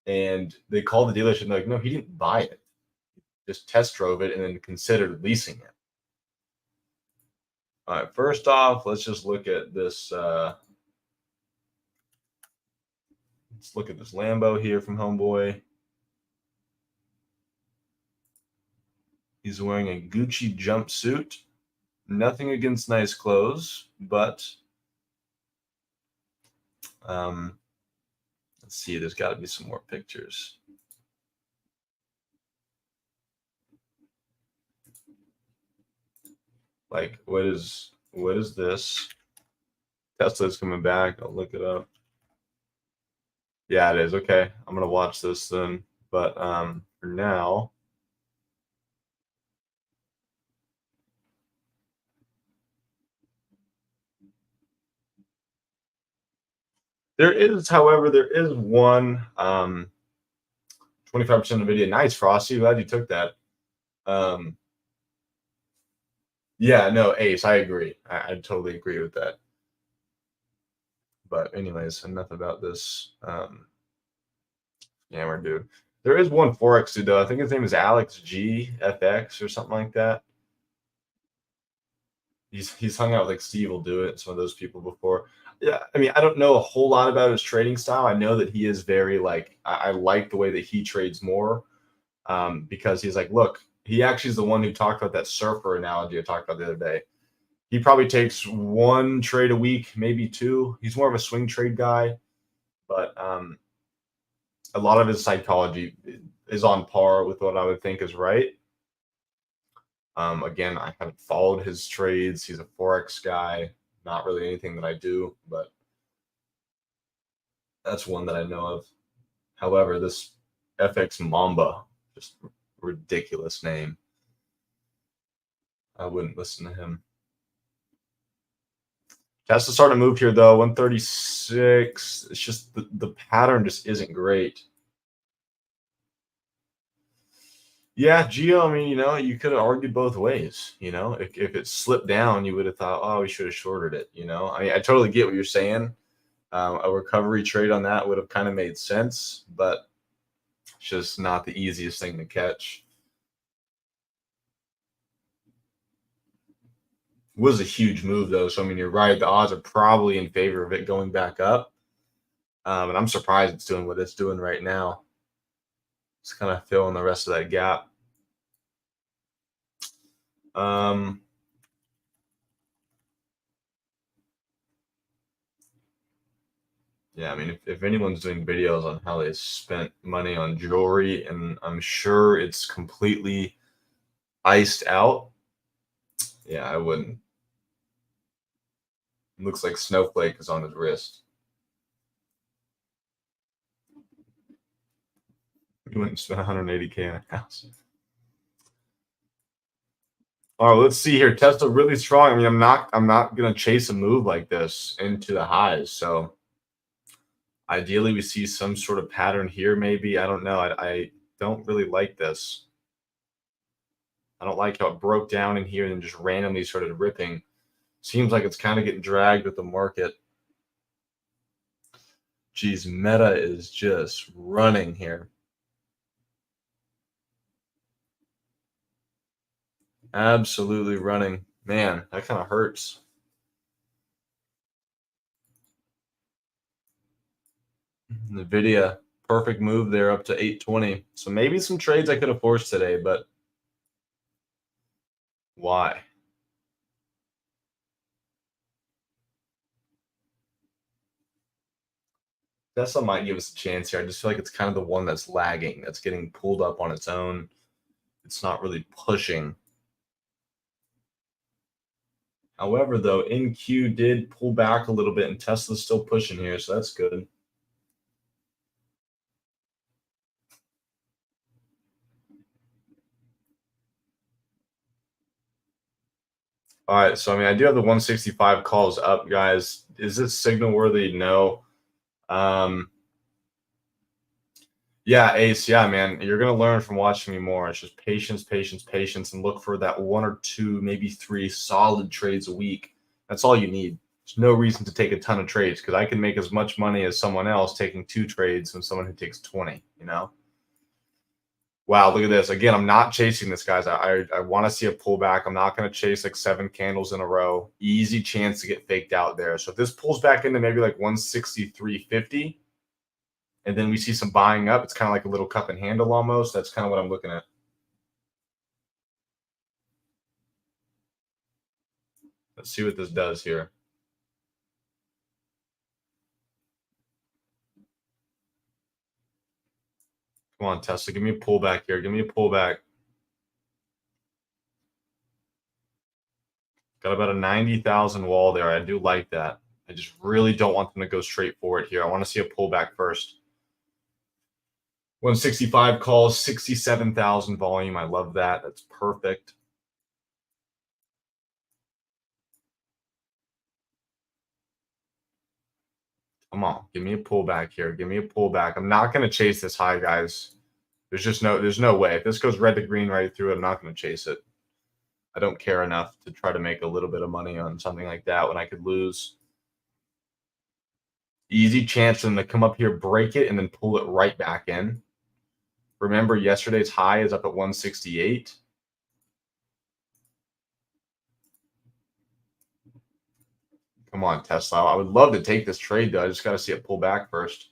And they call the dealership and they're like, no, he didn't buy it. Just test drove it and then considered leasing it. All right, first off, let's just look at this. Let's look at this Lambo here from Homeboy. He's wearing a Gucci jumpsuit. Nothing against nice clothes, but let's see. There's got to be some more pictures. Like, what is this? Tesla's coming back. I'll look it up. Yeah, it is. Okay, I'm gonna watch this then. But for now, however, there is one 25% NVIDIA. Nice, Frosty. Glad you took that. Yeah, no, Ace. I agree. I totally agree with that. But anyways, enough about this scammer dude. There is one Forex dude though. I think his name is Alex G FX or something like that. He's hung out with like Steve will do it, some of those people before. Yeah, I mean, I don't know a whole lot about his trading style. I know that he is very I like the way that he trades more, because he's like, look, he actually is the one who talked about that surfer analogy I talked about the other day. He probably takes one trade a week, maybe two. He's more of a swing trade guy, but a lot of his psychology is on par with what I would think is right. Again, I haven't followed his trades. He's a Forex guy. Not really anything that I do, but that's one that I know of. However, this FX Mamba, just ridiculous name. I wouldn't listen to him. Tesla starting to move here though, 136. It's just the pattern just isn't great. Yeah, Geo, I mean, you could have argued both ways. If it slipped down, you would have thought, oh, we should have shorted it. I mean, I totally get what you're saying. A recovery trade on that would have kind of made sense, but it's just not the easiest thing to catch. It was a huge move though, so I mean, you're right. The odds are probably in favor of it going back up, and I'm surprised it's doing what it's doing right now. It's kind of filling the rest of that gap. Yeah, I mean, if anyone's doing videos on how they spent money on jewelry, and I'm sure it's completely iced out, yeah, I wouldn't. It looks like Snowflake is on his wrist. He went and spent 180K on a house. All right, let's see here. Tesla really strong. I mean, I'm not gonna chase a move like this into the highs. So Ideally, we see some sort of pattern here, maybe. I don't know. I don't really like this. I don't like how it broke down in here and then just randomly started ripping. Seems like it's kind of getting dragged with the market. Geez, Meta is just running here. Absolutely running. Man, that kind of hurts. Nvidia, perfect move there up to 820. So maybe some trades I could have forced today, but why? Tesla might give us a chance here. I just feel like it's kind of the one that's lagging, that's getting pulled up on its own. It's not really pushing. However, though, NQ did pull back a little bit, and Tesla's still pushing here, so that's good. All right, so I mean, I do have the 165 calls up, guys. Is this signal worthy? No. Um, yeah, Ace. Yeah, man, you're gonna learn from watching me more. It's just patience, patience, patience, and look for that one or two, maybe three solid trades a week. That's all you need. There's no reason to take a ton of trades because I can make as much money as someone else taking 2 trades than someone who takes 20. You know. Wow, look at this. Again, I'm not chasing this, guys. I want to see a pullback. I'm not going to chase like 7 candles in a row. Easy chance to get faked out there. So if this pulls back into maybe like 163.50, and then we see some buying up, it's kind of like a little cup and handle almost. That's kind of what I'm looking at. Let's see what this does here. Come on, Tesla. Give me a pullback here. Give me a pullback. Got about a 90,000 wall there. I do like that. I just really don't want them to go straight forward here. I want to see a pullback first. 165 calls, 67,000 volume. I love that. That's perfect. Come on, give me a pullback here. Give me a pullback. I'm not going to chase this high, guys. There's no way. If this goes red to green right through it, I'm not going to chase it. I don't care enough to try to make a little bit of money on something like that when I could lose. Easy chance for them to come up here, break it, and then pull it right back in. Remember, yesterday's high is up at 168. Come on, Tesla. I would love to take this trade, though. I just got to see it pull back first.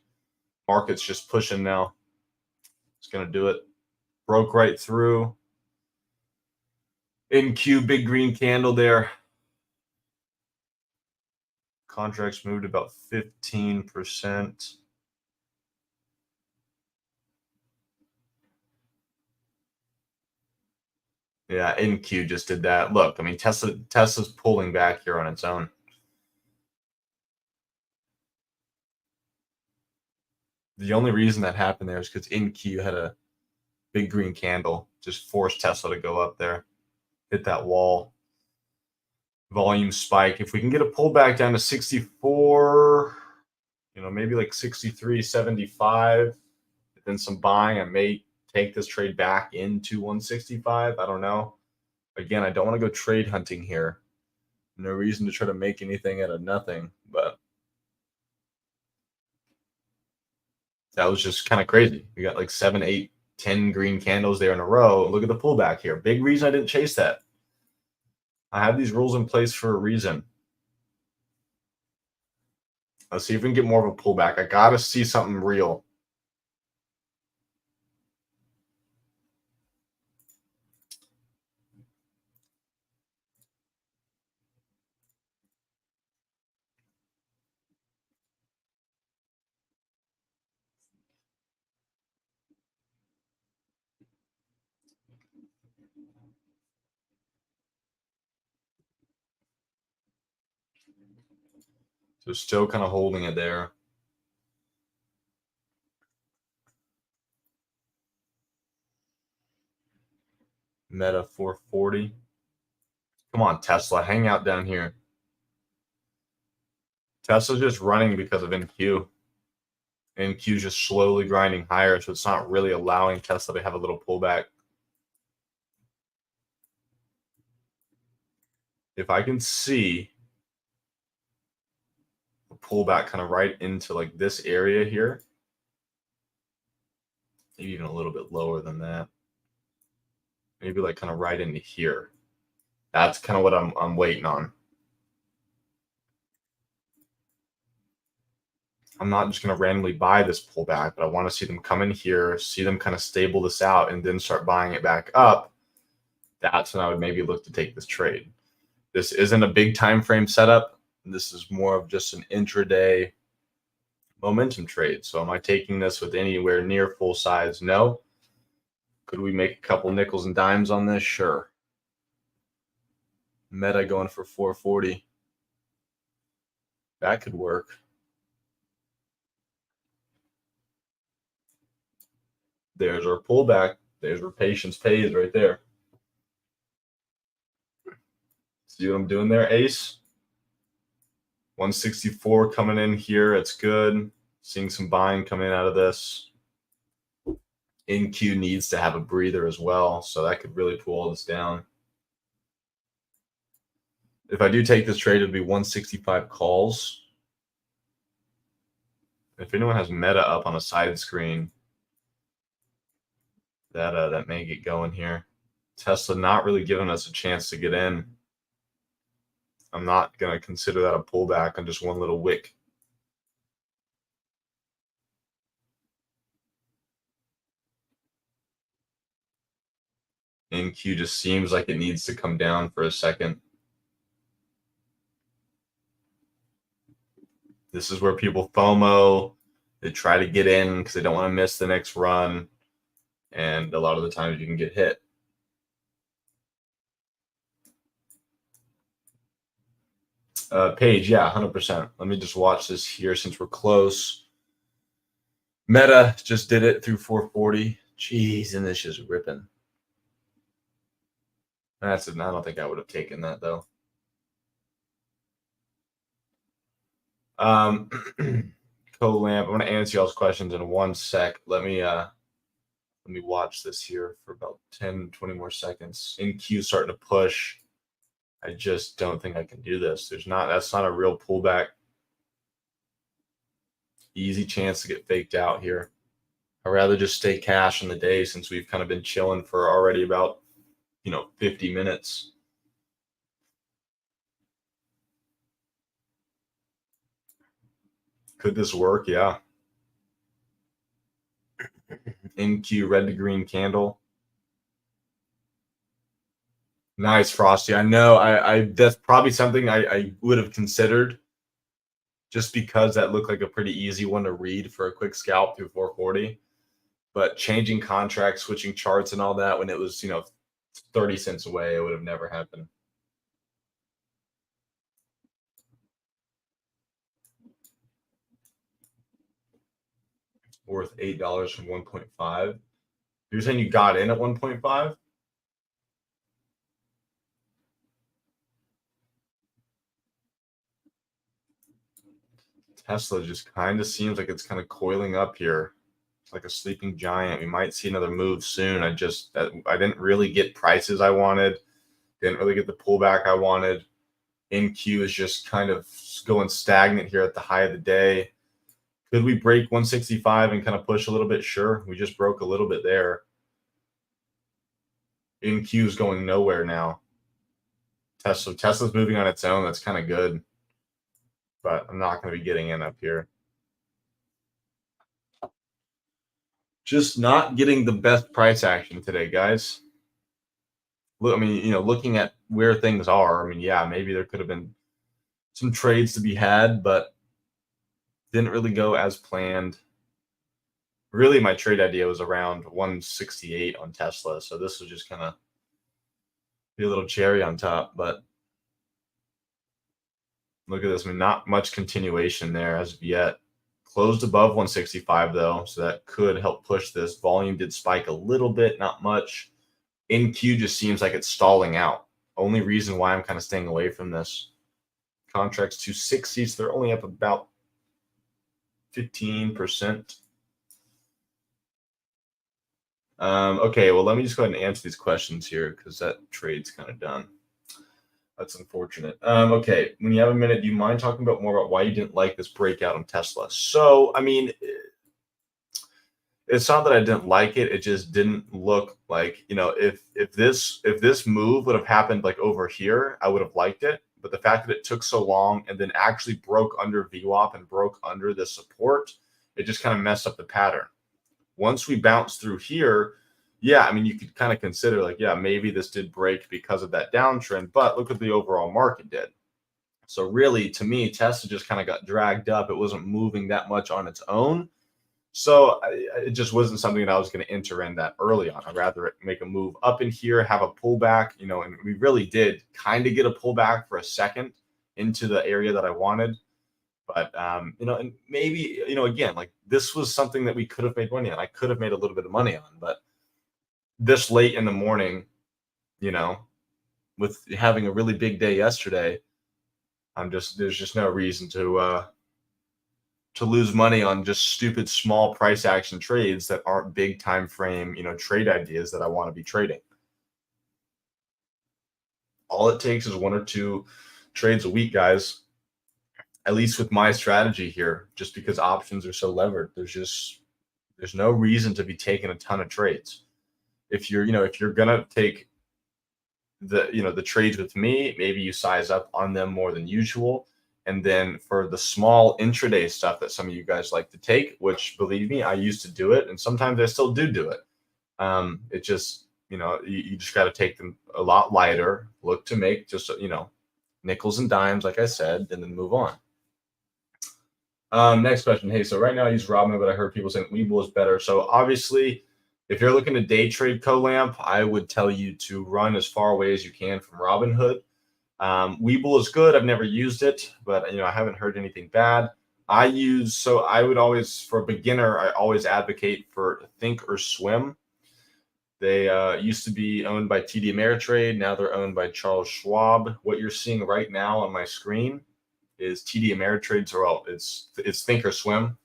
Market's just pushing now. It's going to do it. Broke right through. NQ, big green candle there. Contracts moved about 15%. Yeah, NQ just did that. Look, I mean, Tesla's pulling back here on its own. The only reason that happened there is because NQ had a big green candle, just forced Tesla to go up there, hit that wall. Volume spike. If we can get a pullback down to 64, maybe like 63.75, then some buying, I may take this trade back into 165. I don't know. Again, I don't want to go trade hunting here. No reason to try to make anything out of nothing, but that was just kind of crazy. We got like 7, 8, 10 green candles there in a row. Look at the pullback here. Big reason I didn't chase that. I have these rules in place for a reason. Let's see if we can get more of a pullback. I got to see something real. So still kind of holding it there. Meta 440. Come on, Tesla. Hang out down here. Tesla's just running because of NQ. And Q's just slowly grinding higher, so it's not really allowing Tesla to have a little pullback. If I can see a pullback kind of right into like this area here, maybe even a little bit lower than that, maybe like kind of right into here. That's kind of what I'm waiting on. I'm not just going to randomly buy this pullback, but I want to see them come in here, see them kind of stable this out, and then start buying it back up. That's when I would maybe look to take this trade. This isn't a big time frame setup. This is more of just an intraday momentum trade. So am I taking this with anywhere near full size? No. Could we make a couple nickels and dimes on this? Sure. Meta going for 440. That could work. There's our pullback. There's where patience pays right there. See what I'm doing there, Ace? 164 coming in here. It's good. Seeing some buying coming out of this. NQ needs to have a breather as well, so that could really pull all this down. If I do take this trade, it'd be 165 calls. If anyone has Meta up on a side screen, that may get going here. Tesla not really giving us a chance to get in. I'm not going to consider that a pullback on just one little wick. NQ just seems like it needs to come down for a second. This is where people FOMO. They try to get in because they don't want to miss the next run. And a lot of the times you can get hit. Page, yeah, 100%. Let me just watch this here since we're close. Meta just did it through 440. Jeez, and this is ripping. That's it. I don't think I would have taken that though. Co-lamp. I'm going to answer y'all's questions in 1 sec. Let me watch this here for about 10, 20 more seconds. NQ starting to push. I just don't think I can do this. That's not a real pullback. Easy chance to get faked out here. I'd rather just stay cash in the day since we've kind of been chilling for already about 50 minutes. Could this work? Yeah. NQ red to green candle. Nice, Frosty. I know I that's probably something I would have considered just because that looked like a pretty easy one to read for a quick scalp through 440. But changing contracts, switching charts and all that when it was, 30 cents away, it would have never happened. Worth $8 from 1.5. You're saying you got in at 1.5? Tesla just kind of seems like it's kind of coiling up here. It's like a sleeping giant. We might see another move soon. I didn't really get prices I wanted. Didn't really get the pullback I wanted. NQ is just kind of going stagnant here at the high of the day. Could we break 165 and kind of push a little bit? Sure. We just broke a little bit there. NQ is going nowhere now. Tesla's moving on its own. That's kind of good. But I'm not going to be getting in up here. Just not getting the best price action today, guys. Look, I mean, looking at where things are, I mean, yeah, maybe there could have been some trades to be had, but didn't really go as planned. Really, my trade idea was around 168 on Tesla, so this was just kind of be a little cherry on top, but look at this. I mean, not much continuation there as of yet. Closed above 165, though, so that could help push this. Volume did spike a little bit, not much. NQ just seems like it's stalling out. Only reason why I'm kind of staying away from this. Contracts 260s, they're only up about 15%. Okay, well, let me just go ahead and answer these questions here because that trade's kind of done. That's unfortunate. Okay, when you have a minute, do you mind talking about more about why you didn't like this breakout on Tesla? So, I mean, it's not that I didn't like it. It just didn't look like, if this move would have happened like over here, I would have liked it. But the fact that it took so long and then actually broke under VWAP and broke under the support, it just kind of messed up the pattern. Once we bounce through here, yeah, I mean, you could kind of consider like, yeah, maybe this did break because of that downtrend, but look what the overall market did. So really, to me, Tesla just kind of got dragged up. It wasn't moving that much on its own. So it just wasn't something that I was going to enter in that early on. I'd rather make a move up in here, have a pullback, and we really did kind of get a pullback for a second into the area that I wanted. But and maybe, again, like this was something that we could have made money on. I could have made a little bit of money on, but this late in the morning, you know, with having a really big day yesterday, there's just no reason to lose money on just stupid small price action trades that aren't big time frame, trade ideas that I want to be trading. All it takes is one or two trades a week, guys. At least with my strategy here, just because options are so levered, there's no reason to be taking a ton of trades. If you're gonna take the trades with me, maybe you size up on them more than usual. And then for the small intraday stuff that some of you guys like to take, which believe me, I used to do it, and sometimes I still do it. It just, you just got to take them a lot lighter, look to make just, nickels and dimes, like I said, and then move on. Next question. Hey, so right now I use Robinhood, but I heard people saying Webull is better. So obviously, if you're looking to day trade Colamp, I would tell you to run as far away as you can from Robinhood. Webull is good. I've never used it, but I haven't heard anything bad. I would always, for a beginner, I always advocate for Thinkorswim. They used to be owned by TD Ameritrade. Now they're owned by Charles Schwab. What you're seeing right now on my screen is TD Ameritrade's, it's Thinkorswim.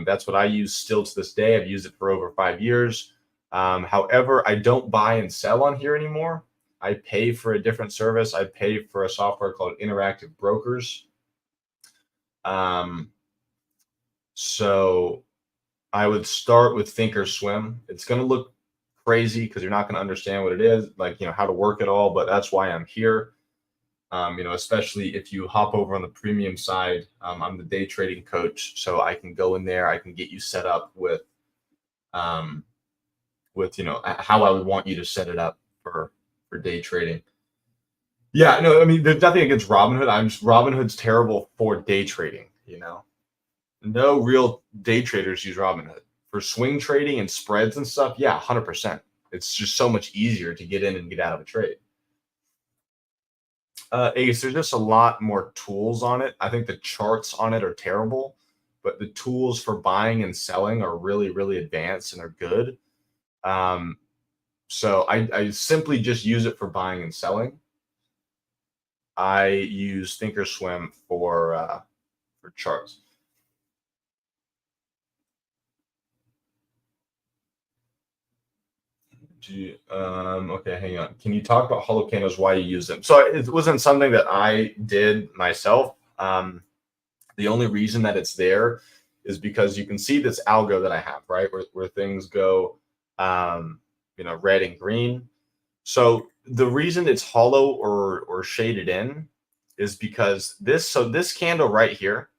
That's what I use still to this day. I've used it for over 5 years. However, I don't buy and sell on here anymore. I pay for a different service. I pay for a software called Interactive Brokers. So I would start with Thinkorswim. It's going to look crazy because you're not going to understand what it is, like, how to work it all, but that's why I'm here. Especially if you hop over on the premium side, I'm the day trading coach, so I can go in there. I can get you set up with how I would want you to set it up for day trading. Yeah, no, I mean, there's nothing against Robinhood. Robinhood's terrible for day trading. No real day traders use Robinhood for swing trading and spreads and stuff. Yeah, 100%. It's just so much easier to get in and get out of a trade. Ace, there's just a lot more tools on it. I think the charts on it are terrible, but the tools for buying and selling are really, really advanced and are good. So I simply just use it for buying and selling. I use Thinkorswim for charts. Okay, hang on. Can you talk about hollow candles, why you use them? So it wasn't something that I did myself. The only reason that it's there is because you can see this algo that I have, right? Where things go, red and green. So the reason it's hollow or shaded in is because this candle right here,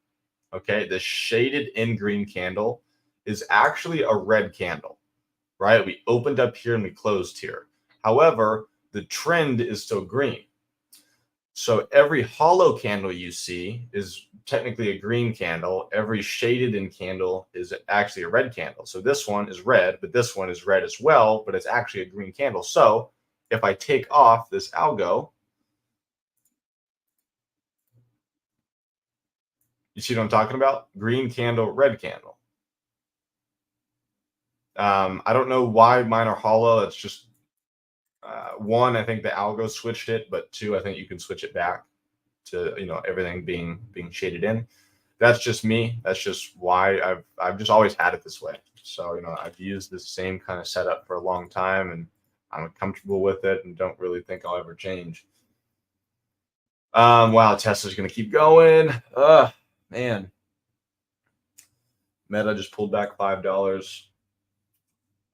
okay, the shaded in green candle is actually a red candle, right? We opened up here and we closed here. However, the trend is still green. So every hollow candle you see is technically a green candle. Every shaded in candle is actually a red candle. So this one is red, but this one is red as well, but it's actually a green candle. So if I take off this algo, you see what I'm talking about? Green candle, red candle. I don't know why mine are hollow. It's just one, I think the algo switched it, but two, I think you can switch it back to everything being shaded in. that's just me. That's just why I've just always had it this way. So, I've used this same kind of setup for a long time, and I'm comfortable with it and don't really think I'll ever change. Wow, Tesla's gonna keep going. Man. Meta just pulled back $5.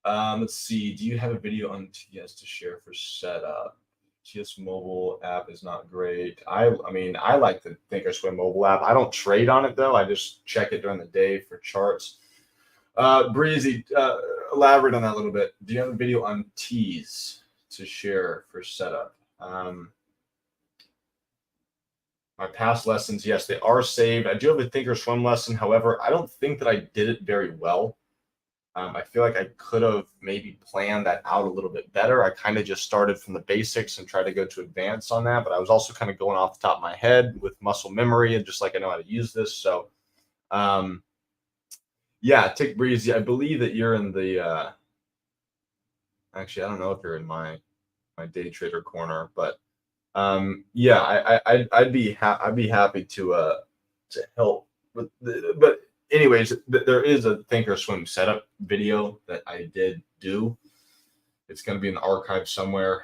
Let's see. Do you have a video on TS to share for setup? TS mobile app is not great. I mean, I like the Thinkorswim mobile app. I don't trade on it though. I just check it during the day for charts. Breezy, elaborate on that a little bit. Do you have a video on T's to share for setup? My past lessons, yes, they are saved. I do have a Thinkorswim lesson. However, I don't think that I did it very well. I feel like I could have maybe planned that out a little bit better. I kind of just started from the basics and tried to go to advanced on that, but I was also kind of going off the top of my head with muscle memory and just like I know how to use this. So, yeah, Tick Breezy, I believe that you're in the. Actually, I don't know if you're in my day trader corner, but yeah, I'd be happy to help with but anyways, there is a Thinkorswim setup video that I did do. It's going to be in the archive somewhere.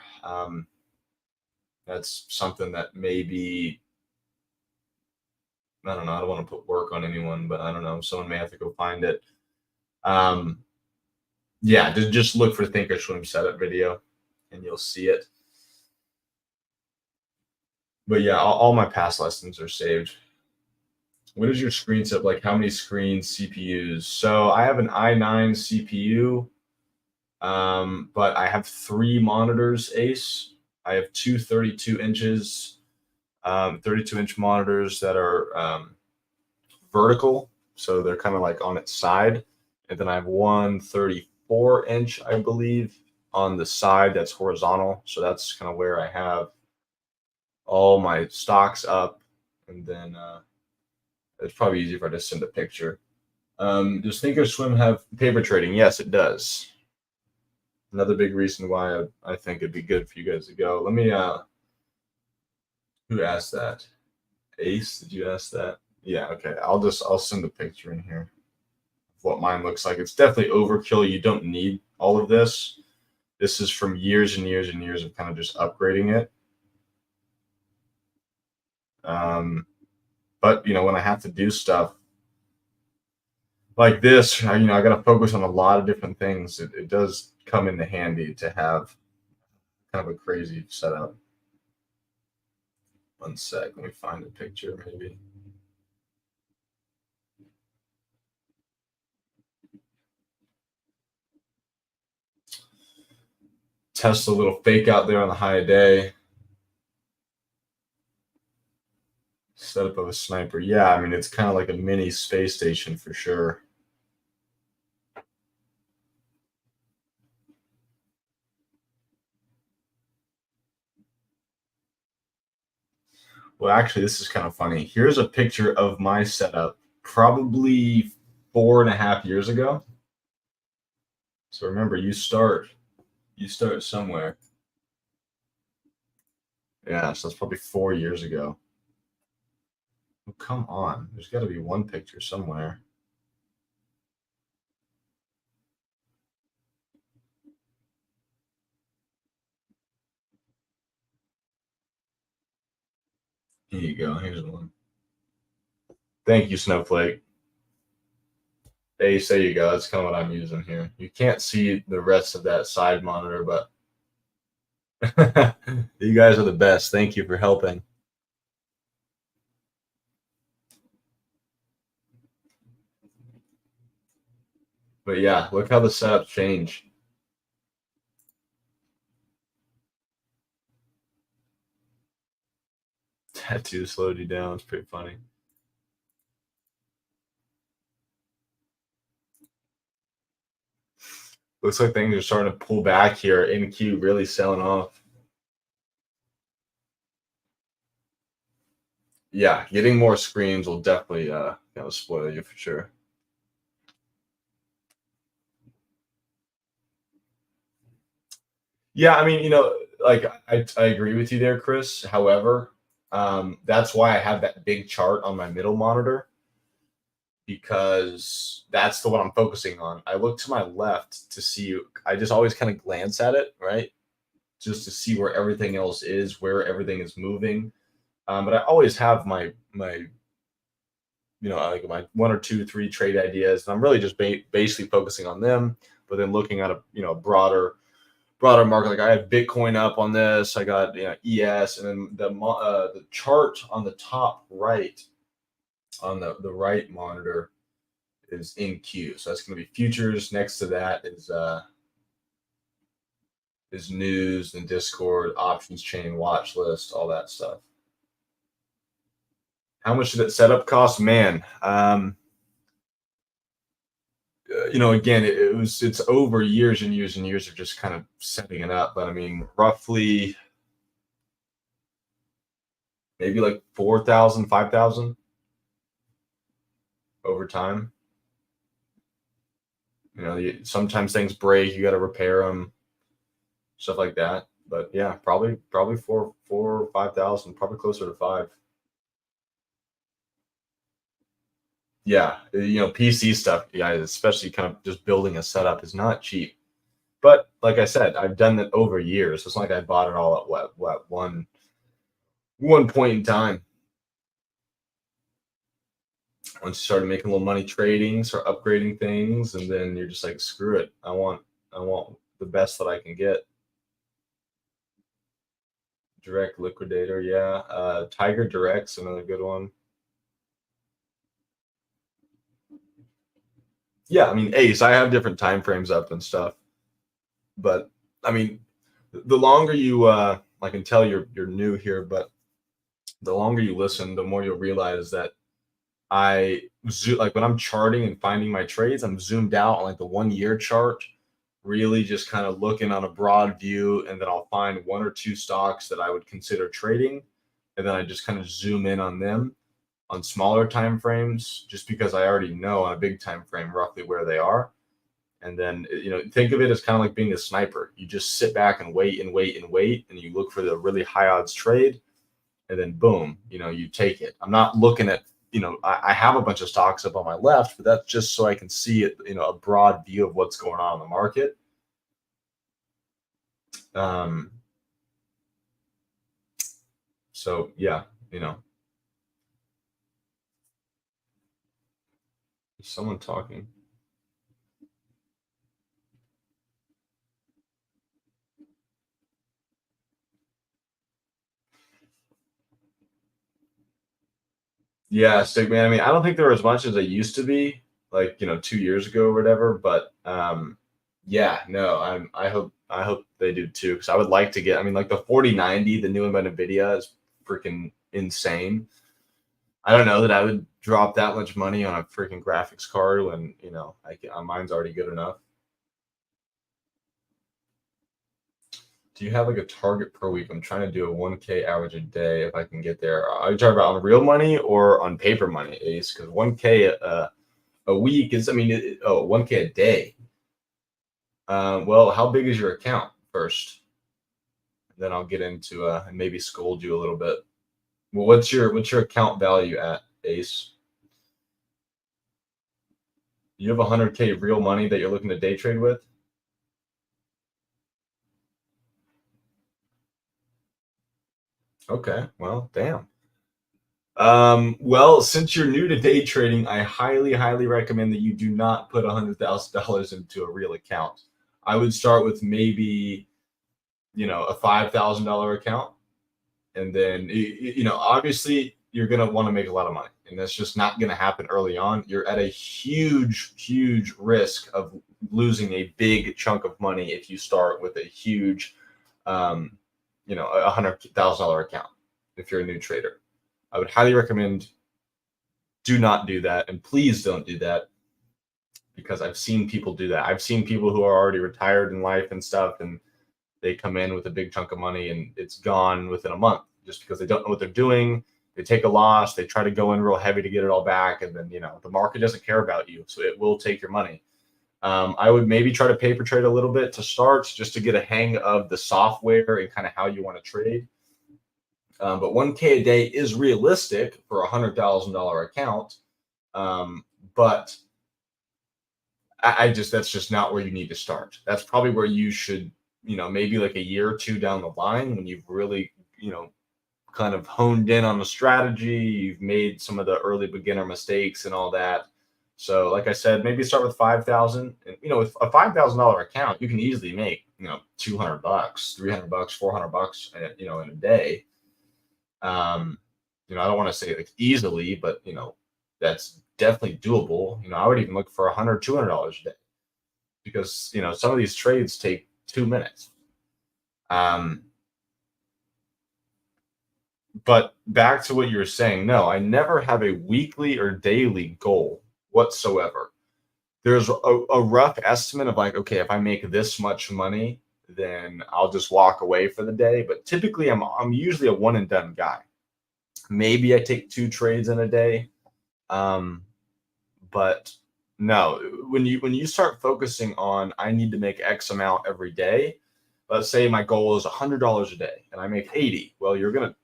That's something that maybe, I don't know. I don't want to put work on anyone, but I don't know. Someone may have to go find it. Yeah, just look for Thinkorswim setup video, and you'll see it. But yeah, all my past lessons are saved. What is your screen setup like? How many screens, CPUs? So I have an i9 CPU, but I have 3 monitors, Ace. I have two 32 inches, 32-inch monitors that are vertical, so they're kind of like on its side. And then I have one 34-inch, I believe, on the side that's horizontal. So that's kind of where I have all my stocks up. And then it's probably easier if I just send a picture. Does Thinkorswim have paper trading? Yes, it does. Another big reason why I think it'd be good for you guys to go. Let me who asked that? Ace, did you ask that? Yeah, okay. I'll send a picture in here of what mine looks like. It's definitely overkill. You don't need all of this. This is from years and years and years of kind of just upgrading it. But when I have to do stuff like this, I got to focus on a lot of different things. It does come into handy to have kind of a crazy setup. One sec, let me find a picture maybe. Test a little fake out there on the high day. Setup of a sniper. Yeah, I mean, it's kind of like a mini space station for sure. Well, actually, this is kind of funny. Here's a picture of my setup probably 4.5 years ago. So remember, you start somewhere. Yeah, so that's probably 4 years ago. Oh, come on. There's got to be one picture somewhere. Here you go. Here's one. Thank you, Snowflake. Ace, there you go. That's kind of what I'm using here. You can't see the rest of that side monitor, but you guys are the best. Thank you for helping. But yeah, look how the setups change. Tattoo slowed you down. It's pretty funny. Looks like things are starting to pull back here. NQ really selling off. Yeah, getting more screens will definitely spoil you for sure. Yeah, I mean, like I agree with you there, Chris. However, that's why I have that big chart on my middle monitor. because that's the one I'm focusing on. I look to my left to see, I just always kind of glance at it, right? Just to see where everything else is, where everything is moving. But I always have like my one or two, three trade ideas, and I'm really just basically focusing on them. But then looking at a broader market, like I have Bitcoin up on this, I got ES, and then the chart on the top right on the right monitor is in Q. So that's going to be futures. Next to that is news and Discord, options chain, watch list, all that stuff. How much did that setup cost? Man, again, it's over years and years and years of just kind of setting it up. But I mean, roughly maybe like 4,000, 5,000 over time. Sometimes things break, you got to repair them, stuff like that. But yeah, probably four or 5,000, probably closer to five. Yeah, PC stuff, guys, especially kind of just building a setup is not cheap. But like I said, I've done it over years. It's not like I bought it all at what one point in time. Once you started making a little money trading, start upgrading things, and then you're just like, screw it. I want the best that I can get. Direct liquidator, yeah. Tiger Direct's another good one. Yeah, I mean, Ace, I have different time frames up and stuff. But I mean, the longer you I can tell you're new here, but the longer you listen, the more you'll realize that like when I'm charting and finding my trades, I'm zoomed out on like the 1 year chart, really just kind of looking on a broad view, and then I'll find one or two stocks that I would consider trading, and then I just kind of zoom in on them on smaller time frames, just because I already know on a big time frame roughly where they are. And then think of it as kind of like being a sniper. You just sit back and wait and wait and wait, and you look for the really high odds trade, and then boom, you take it. I'm not looking at I have a bunch of stocks up on my left, but that's just so I can see it, a broad view of what's going on in the market. So yeah, is someone talking? Yeah, Stickman. I mean, I don't think there were as much as they used to be, like 2 years ago or whatever. But yeah, no, I hope they do too, because I would like to get. I mean, like the 4090, the new one by Nvidia, is freaking insane. I don't know that I would drop that much money on a freaking graphics card when mine's already good enough. Do you have like a target per week? I'm trying to do a 1K average a day if I can get there. Are you talking about on real money or on paper money, Ace? Because 1K a week is, I mean, 1K a day. Well, how big is your account first? Then I'll get into and maybe scold you a little bit. Well, what's your account value at, Ace? You have 100K real money that you're looking to day trade with? Okay, well, damn. Well, since you're new to day trading, I highly, highly recommend that you do not put $100,000 into a real account. I would start with maybe, a $5,000 account, and then obviously you're gonna want to make a lot of money, and that's just not gonna happen early on. You're at a huge, huge risk of losing a big chunk of money if you start with a huge, $100,000 account if you're a new trader. I would highly recommend do not do that, and please don't do that, because I've seen people do that. I've seen people who are already retired in life and stuff, and they come in with a big chunk of money and it's gone within a month just because they don't know what they're doing. They take a loss, they try to go in real heavy to get it all back, and then the market doesn't care about you, so it will take your money. I would maybe try to paper trade a little bit to start, just to get a hang of the software and kind of how you want to trade. But 1K a day is realistic for a $100,000 account. But I just that's just not where you need to start. That's probably where you should, maybe like a year or two down the line when you've really, kind of honed in on the strategy, you've made some of the early beginner mistakes and all that. So, like I said, maybe start with 5,000. And with a $5,000 account, you can easily make 200 bucks, 300 bucks, 400 bucks, in a day. Um, I don't want to say like easily, but that's definitely doable. I would even look for $100, $200 a day because some of these trades take 2 minutes. Um, but back to what you were saying, no, I never have a weekly or daily goal whatsoever. There's a rough estimate of like, okay, if I make this much money, then I'll just walk away for the day. But typically, I'm usually a one and done guy. Maybe I take two trades in a day. Um, but no, when you start focusing on I need to make X amount every day, let's say my goal is $100 a day and I make 80. Well, you're gonna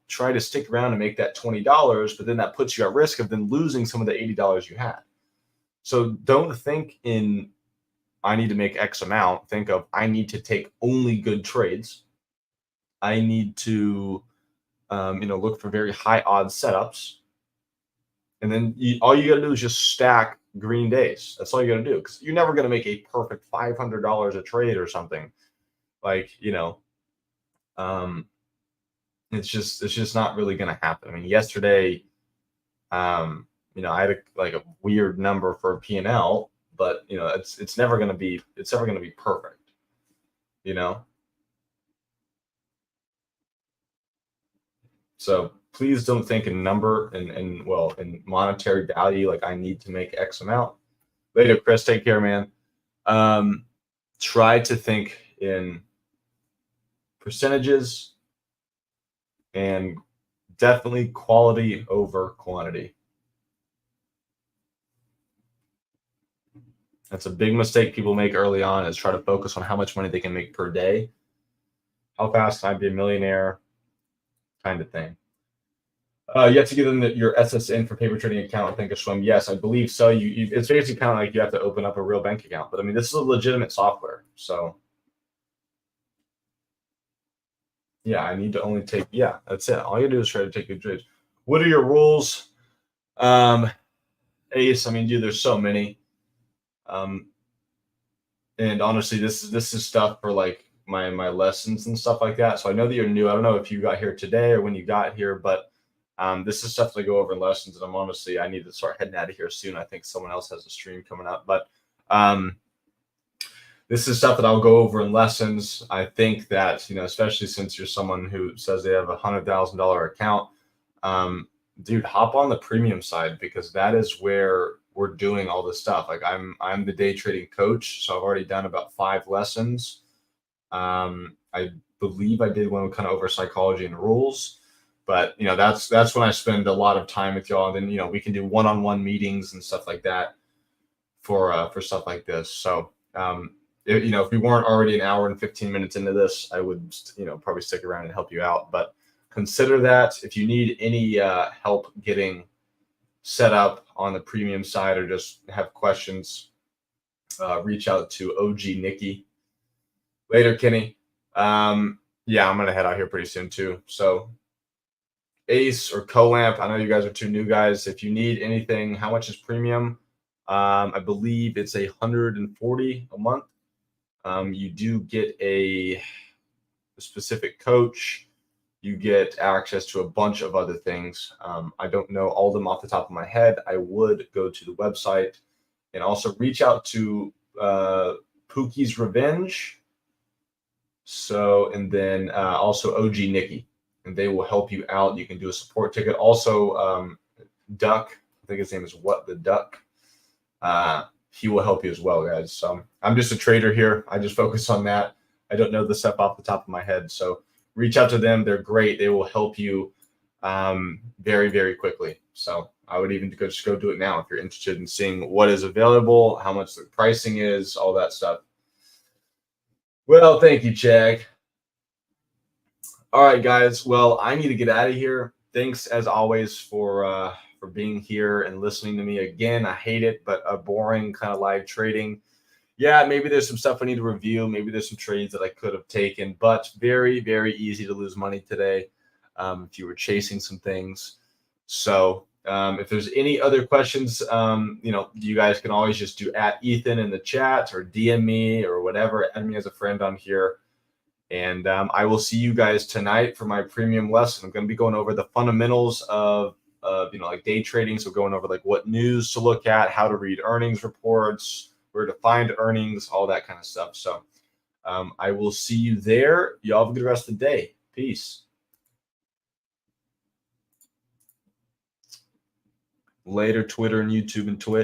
try to stick around and make that $20, but then that puts you at risk of then losing some of the $80 you had. So don't think in I need to make X amount. Think of I need to take only good trades. I need to look for very high odds setups. And then all you got to do is just stack green days. That's all you got to do because you're never going to make a perfect $500 a trade or something. Like um, it's just not really going to happen. I mean, yesterday, I had a weird number for a P&L, but it's never going to be perfect. You know, so please don't think in number and well in monetary value like I need to make X amount. Later, Chris. Take care, man. Um, Try to think in percentages and definitely quality over quantity. That's a big mistake people make early on is try to focus on how much money they can make per day. How fast can I be a millionaire? Kind of thing. You have to give them your SSN for paper trading account and Thinkorswim. Yes, I believe so. It's basically kind of like you have to open up a real bank account. But I mean, this is a legitimate software. So yeah, I need to only take. Yeah, that's it. All you do is try to take good trades. What are your rules? Um, Ace. I mean, dude, there's so many. Um, and honestly, this is stuff for like my lessons and stuff like that. So I know that you're new. I don't know if you got here today or when you got here, but this is stuff that I go over in lessons. And I need to start heading out of here soon. I think someone else has a stream coming up, but um, this is stuff that I'll go over in lessons. I think that especially since you're someone who says they have $100,000 account, dude, hop on the premium side because that is where we're doing all this stuff. Like I'm the day trading coach, so I've already done about 5 lessons. I believe I did one kind of over psychology and rules, but that's when I spend a lot of time with y'all. And then we can do one-on-one meetings and stuff like that for stuff like this. So if we weren't already an hour and 15 minutes into this, I would probably stick around and help you out. But consider that if you need any help getting set up on the premium side or just have questions, reach out to OG Nikki. Later, Kenny. Yeah, I'm gonna head out here pretty soon too. So Ace or Colamp, I know you guys are 2 new guys. If you need anything, how much is premium? I believe it's 140 a month. You do get a specific coach. You get access to a bunch of other things. I don't know all of them off the top of my head. I would go to the website and also reach out to Pookie's Revenge. So, and then also OG Nikki, and they will help you out. You can do a support ticket. Also, Duck, I think his name is What the Duck. He will help you as well, guys. So I'm just a trader here. I just focus on that. I don't know the stuff off the top of my head. So reach out to them. They're great. They will help you very, very quickly. So I would even just go do it now if you're interested in seeing what is available, how much the pricing is, all that stuff. Well, thank you, Chag. All right, guys. Well, I need to get out of here. Thanks as always for for being here and listening to me again. I hate it, but a boring kind of live trading. Yeah, maybe there's some stuff I need to review. Maybe there's some trades that I could have taken, but very, very easy to lose money today if you were chasing some things. So if there's any other questions, you guys can always just do at Ethan in the chat or DM me or whatever. Add me as a friend on here. And I will see you guys tonight for my premium lesson. I'm going to be going over the fundamentals of like day trading. So going over like what news to look at, how to read earnings reports, where to find earnings, all that kind of stuff. So I will see you there. Y'all have a good rest of the day. Peace. Later, Twitter and YouTube and Twitch.